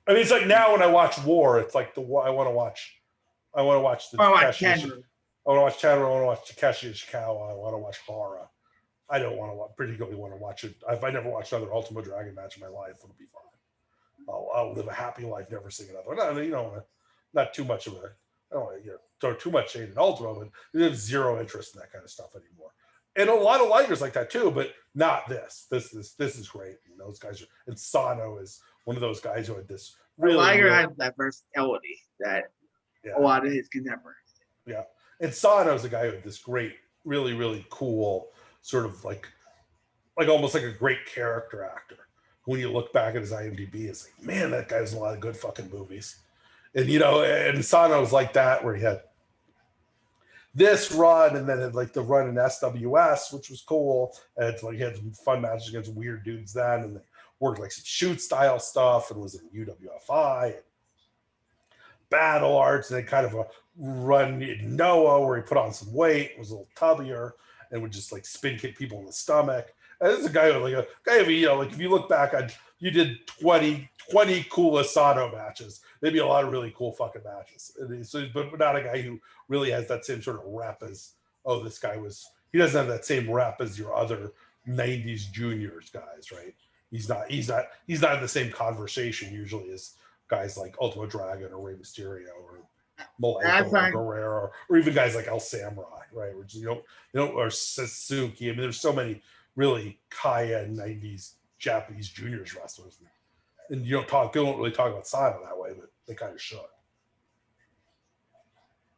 I mean, it's like now when I watch War, it's like I want to watch the I want to watch Chandler. I want to watch Takeshi Ishikawa. I want to watch Hara. I don't particularly want to watch it. If I never watched another Ultimo Dragon match in my life, it'll be fine. I'll live a happy life, never seeing another one. Not too much of a, I don't want to throw too much shade at Ultimo, but there's zero interest in that kind of stuff anymore. And a lot of Ligers like that too, but not this. This is great. Those guys and Sano is one of those guys who had this really. Liger has that versatility that a lot of his contemporaries. Yeah, and Sano is a guy who had this great, really, really cool sort of like almost like a great character actor. When you look back at his IMDb, it's like, man, that guy has a lot of good fucking movies. And and Sano was like that, where he had this run and then had like the run in SWS, which was cool. And it's like he had some fun matches against weird dudes then, and then worked like some shoot style stuff and was in UWFI and Battle Arts, and then kind of a run in Noah where he put on some weight, was a little tubbier, and would just like spin kick people in the stomach. And this is a guy who like if you look back on, you did 20 cool Asano matches, there'd be a lot of really cool fucking matches. But not a guy who really has that same sort of rep as, he doesn't have that same rep as your other 90s juniors guys, right? He's not in the same conversation usually as guys like Ultimo Dragon or Rey Mysterio or Malenko or Guerrero or even guys like El Samurai, right? Which or Suzuki. I mean, there's so many really high-end 90s Japanese juniors wrestlers, and you don't really talk about Sano that way, but they kind of should.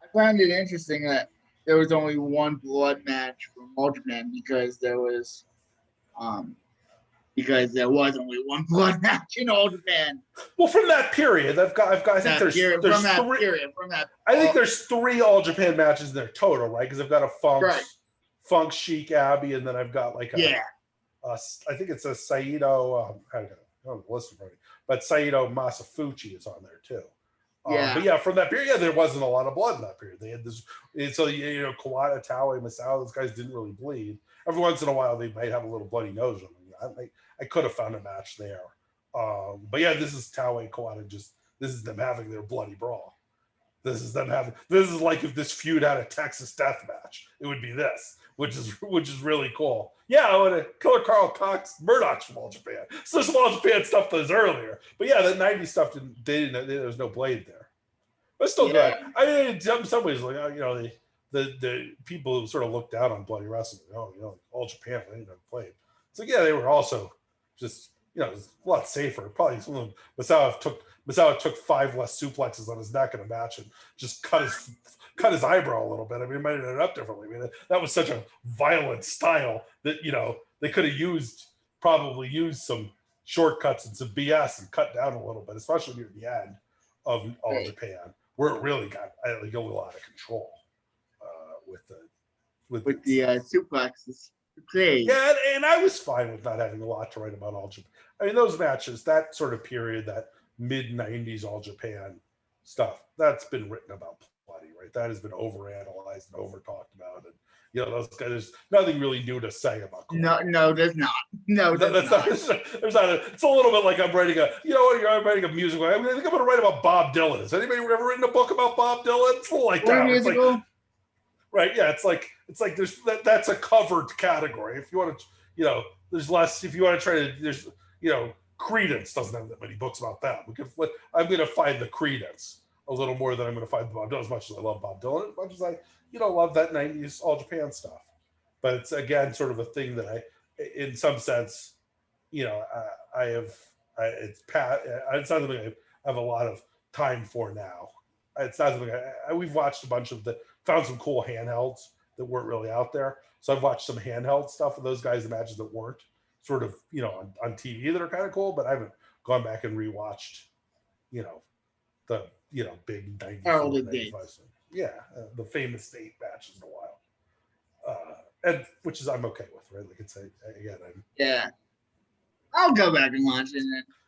I find it interesting that there was only one blood match from Ultraman because there was only one blood match in Ultraman. Well, from that period, I think there's 3 All Japan matches in there total, right? Because I've got a Funk Chic Abbey, and then I've got like I think it's a Saito. I don't know the list in front of me, but Saito Masafuchi is on there too. But from that period, there wasn't a lot of blood in that period. They had this, and so Kawada, Taue, Masao, those guys didn't really bleed. Every once in a while, they might have a little bloody nose on them. I could have found a match there, but this is Taue and Kawada. This is them having their bloody brawl. This is like if this feud had a Texas death match, it would be this, which is really cool. Yeah, I want to Killer Carl Cox, Murdoch's from All Japan. So there's some All Japan stuff that was earlier, but the '90s stuff there was no blade there, but still good. I mean, in some ways, like the people who sort of looked down on bloody wrestling, All Japan, they didn't have blade. So they were also just it was a lot safer. Probably some of them. Masao took 5 less suplexes on his neck in a match and just cut his eyebrow a little bit. I mean, it might have ended up differently. I mean, that was such a violent style that they could have probably used some shortcuts and some BS and cut down a little bit, especially near the end of All Japan, where it really got a lot of control with the suplexes. Yeah, and I was fine with not having a lot to write about All Japan. I mean, those matches, that sort of period, that mid-90s All Japan stuff, that's been written about plenty, right? That has been overanalyzed and over-talked about. And, those guys, there's nothing really new to say about Kawada. No, there's not. No, there's not. It's a little bit like I'm writing I'm writing a musical. I think I'm going to write about Bob Dylan. Has anybody ever written a book about Bob Dylan? It's like that. It's like, right, yeah, it's like there's that's a covered category. If you want to, there's less. If you want to try to, there's, Creedence doesn't have that many books about that. I'm going to find the Creedence a little more than I'm going to find Bob Dylan. As much as I love Bob Dylan, as much as I, love that '90s All Japan stuff. But it's again sort of a thing that I, in some sense, I have It's not something I have a lot of time for now. It's not something we've watched a bunch of found some cool handhelds that weren't really out there. So I've watched some handheld stuff of those guys' matches that weren't sort of, on TV that are kind of cool, but I haven't gone back and rewatched, the, big 94, 95. Yeah, the famous state matches in a while. And which is I'm okay with, right? Like it's yeah. I'll go back and watch it.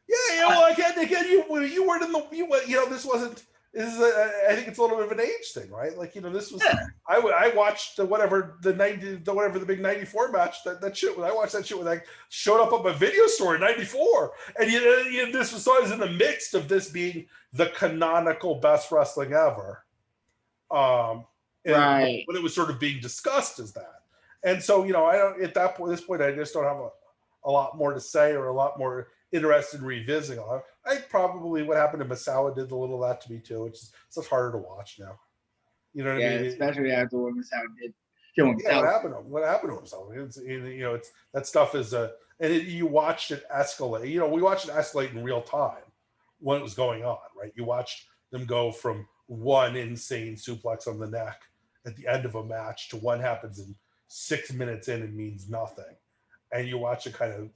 Yeah, again, you weren't in the this wasn't. I think it's a little bit of an age thing, right? Like this was. Yeah. I watched the big 94 match that shit. When I watched that shit when I showed up on my video store in 94, and this was always in the midst of this being the canonical best wrestling ever. Right. When it was sort of being discussed as that, and so I don't at this point I just don't have a lot more to say or a lot more interested in revisiting. I think probably what happened to Misawa did a little of that to me too, which is it's harder to watch now. You know what I mean? Especially after what Misawa did. What happened to himself? It's that stuff is you watched it escalate. We watched it escalate in real time when it was going on, right? You watched them go from one insane suplex on the neck at the end of a match to one happens in 6 minutes in and means nothing. And you watch it kind of,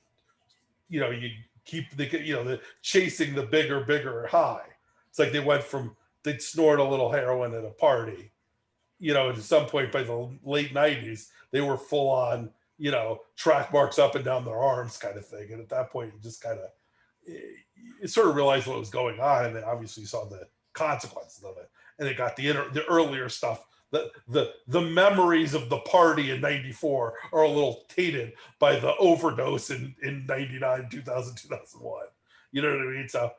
you keep the chasing the bigger high. It's like they'd snort a little heroin at a party, at some point by the late 90s, they were full on, track marks up and down their arms kind of thing. And at that point, you just kind of, you sort of realized what was going on. And then obviously you saw the consequences of it. And it got the earlier stuff. The memories of the party in 94 are a little tainted by the overdose in 99, 2000, 2001. You know what I mean? So,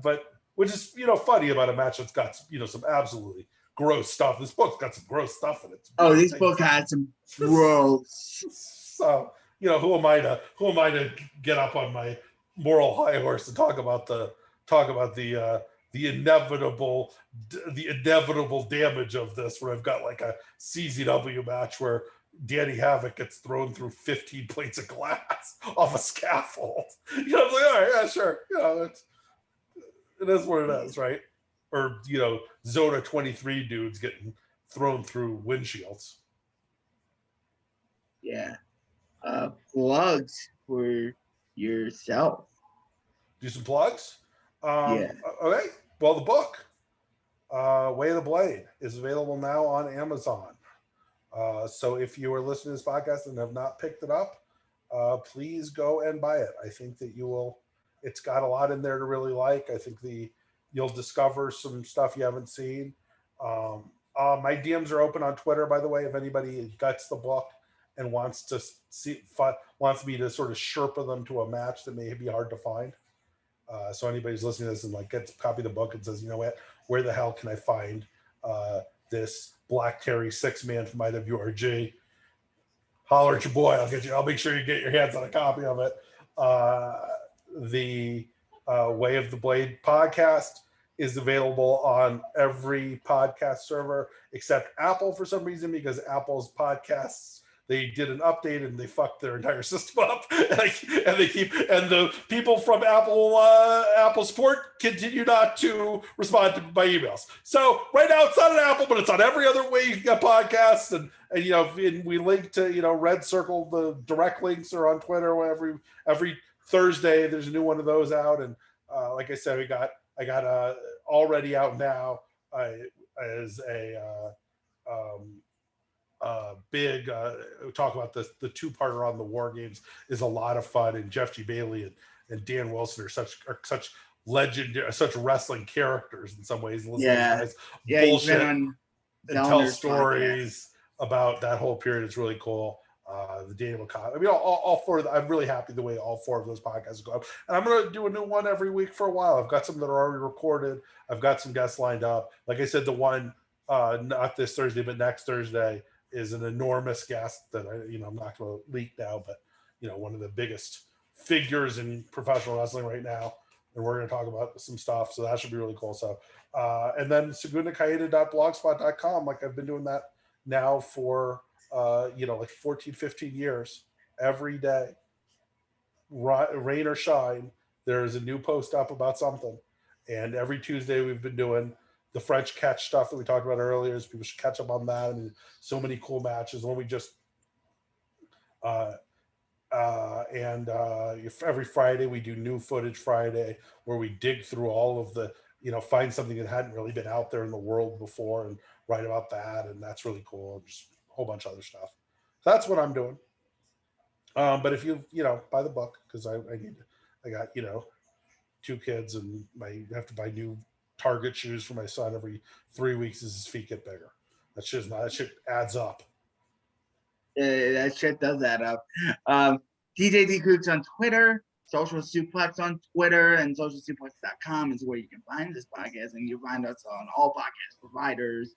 but which is, funny about a match that's got, some absolutely gross stuff. This book's got some gross stuff in it. This book had some gross. So, who am I to get up on my moral high horse and talk about the inevitable damage of this, where I've got like a CZW match where Danny Havoc gets thrown through 15 plates of glass off a scaffold. I was like, all right, yeah, sure. It is what it is, right? Or, Zona 23 dudes getting thrown through windshields. Yeah. Plugs for yourself. Do some plugs? Yeah. Okay. Well, the book, Way of the Blade, is available now on Amazon. So if you are listening to this podcast and have not picked it up, please go and buy it. I think that you will. It's got a lot in there to really like. I think you'll discover some stuff you haven't seen. My DMs are open on Twitter, by the way. If anybody gets the book and wants me to sort of Sherpa them to a match that may be hard to find. So anybody's listening to this and gets a copy of the book and says, you know what, where the hell can I find this Black Terry 6-man from IWRG? Holler at your boy. I'll make sure you get your hands on a copy of it. The Way of the Blade podcast is available on every podcast server except Apple for some reason, because Apple's podcasts, they did an update and they fucked their entire system up, and the people from Apple support continue not to respond to my emails. So right now it's not an Apple, but it's on every other way you can get podcasts, and we link to Red Circle. The direct links are on Twitter. Every Thursday there's a new one of those out, and like I said, I got already out now as a big talk about this. The two-parter on the War Games is a lot of fun, and Jeff G. Bailey and Dan Wilson are such legendary, such wrestling characters in some ways. Bullshit and tell stories about that whole period. It's really cool. The Daniel Cobb. I mean, all four of them, I'm really happy the way all four of those podcasts go up. And I'm going to do a new one every week for a while. I've got some that are already recorded. I've got some guests lined up. Like I said, the one not this Thursday, but next Thursday is an enormous guest that I'm not going to leak now, but one of the biggest figures in professional wrestling right now. And we're going to talk about some stuff. So that should be really cool. So, and then segundakaida.blogspot.com. Like I've been doing that now for, 14, 15 years, every day, rain or shine. there is a new post up about something. And every Tuesday we've been doing the French catch stuff that we talked about earlier. So people should catch up on that. I mean, so many cool matches. When we just every Friday we do New Footage Friday, where we dig through all of the, find something that hadn't really been out there in the world before and write about that. And that's really cool. And just a whole bunch of other stuff. So that's what I'm doing. But if you buy the book, because I got 2 kids and I have to buy new Target shoes for my son every 3 weeks as his feet get bigger. That shit adds up. That shit does add up. DJ D Cooks on Twitter, Social Suplex on Twitter, and socialsuplex.com is where you can find this podcast, and you find us on all podcast providers,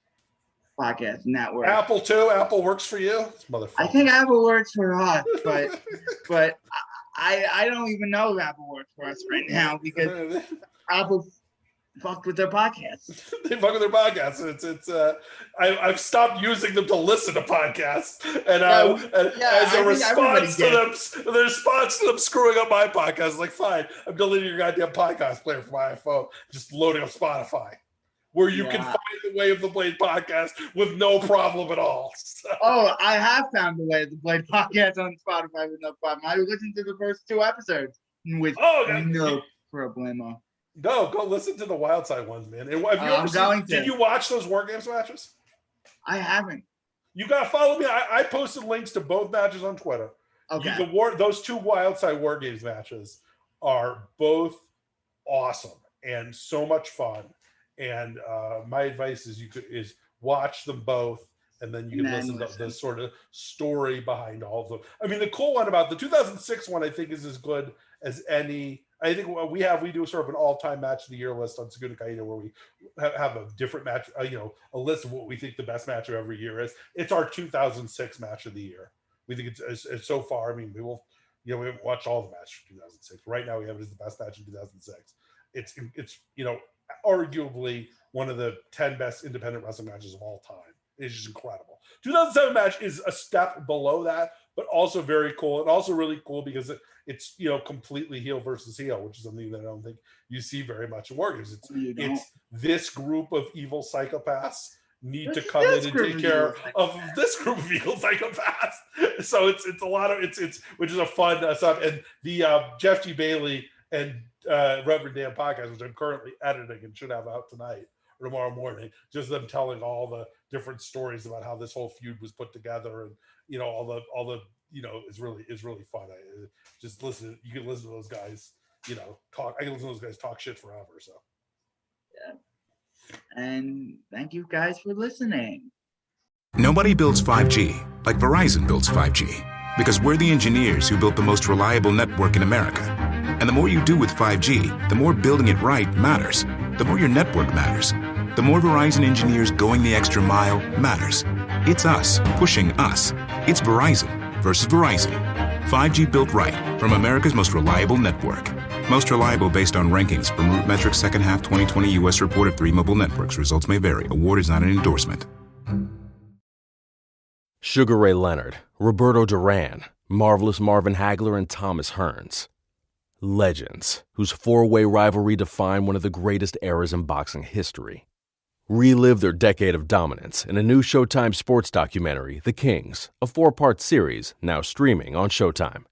podcast network. Apple too. Apple works for you, motherfucker. I think Apple works for us, but I don't even know if Apple works for us right now because Apple fucked with their podcasts. They fuck with their podcasts. I've stopped using them to listen to podcasts, and as a response to them screwing up my podcast, like, fine, I'm deleting your goddamn podcast player from my iPhone, just loading up Spotify, where you can find the Way of the Blade podcast with no problem at all. So. Oh, I have found the Way of the Blade podcast on Spotify with no problem. I listened to the first 2 episodes with no problemo. No, go listen to the Wild Side ones, man. And did you watch those War Games matches? I haven't. You got to follow me. I posted links to both matches on Twitter. Okay. Those 2 Wild Side War Games matches are both awesome and so much fun. And my advice is watch them both, and then you can listen to the sort of story behind all of them. I mean, the cool one about the 2006 one, I think, is as good as any. I think what we do sort of an all-time match of the year list on Segunda Caída, where we have a different match, a list of what we think the best match of every year is. It's our 2006 match of the year. We think it's so far. I mean, we haven't watched all the matches from 2006. Right now, we have it as the best match in 2006. It's arguably one of the 10 best independent wrestling matches of all time. It's just incredible. 2007 match is a step below that, but also very cool, and also really cool because it's completely heel versus heel, which is something that I don't think you see very much in War Games. It's this group of evil psychopaths need to come in and take care of this group of evil psychopaths. So it's a lot of it's which is a fun stuff. And the Jeff G. Bailey and Reverend Dan podcast, which I'm currently editing and should have out tonight or tomorrow morning, just them telling all the different stories about how this whole feud was put together, and all the is really fun. Just listen. You can listen to those guys, talk. I can listen to those guys talk shit forever. So, yeah. And thank you guys for listening. Nobody builds 5G like Verizon builds 5G, because we're the engineers who built the most reliable network in America. And the more you do with 5G, the more building it right matters. The more your network matters. The more Verizon engineers going the extra mile matters. It's us pushing us. It's Verizon versus Verizon. 5G built right from America's most reliable network. Most reliable based on rankings from RootMetrics second half 2020 U.S. report of 3 mobile networks. Results may vary. Award is not an endorsement. Sugar Ray Leonard, Roberto Duran, Marvelous Marvin Hagler, and Thomas Hearns. Legends, whose 4-way rivalry defined one of the greatest eras in boxing history. Relive their decade of dominance in a new Showtime sports documentary, The Kings, a 4-part series now streaming on Showtime.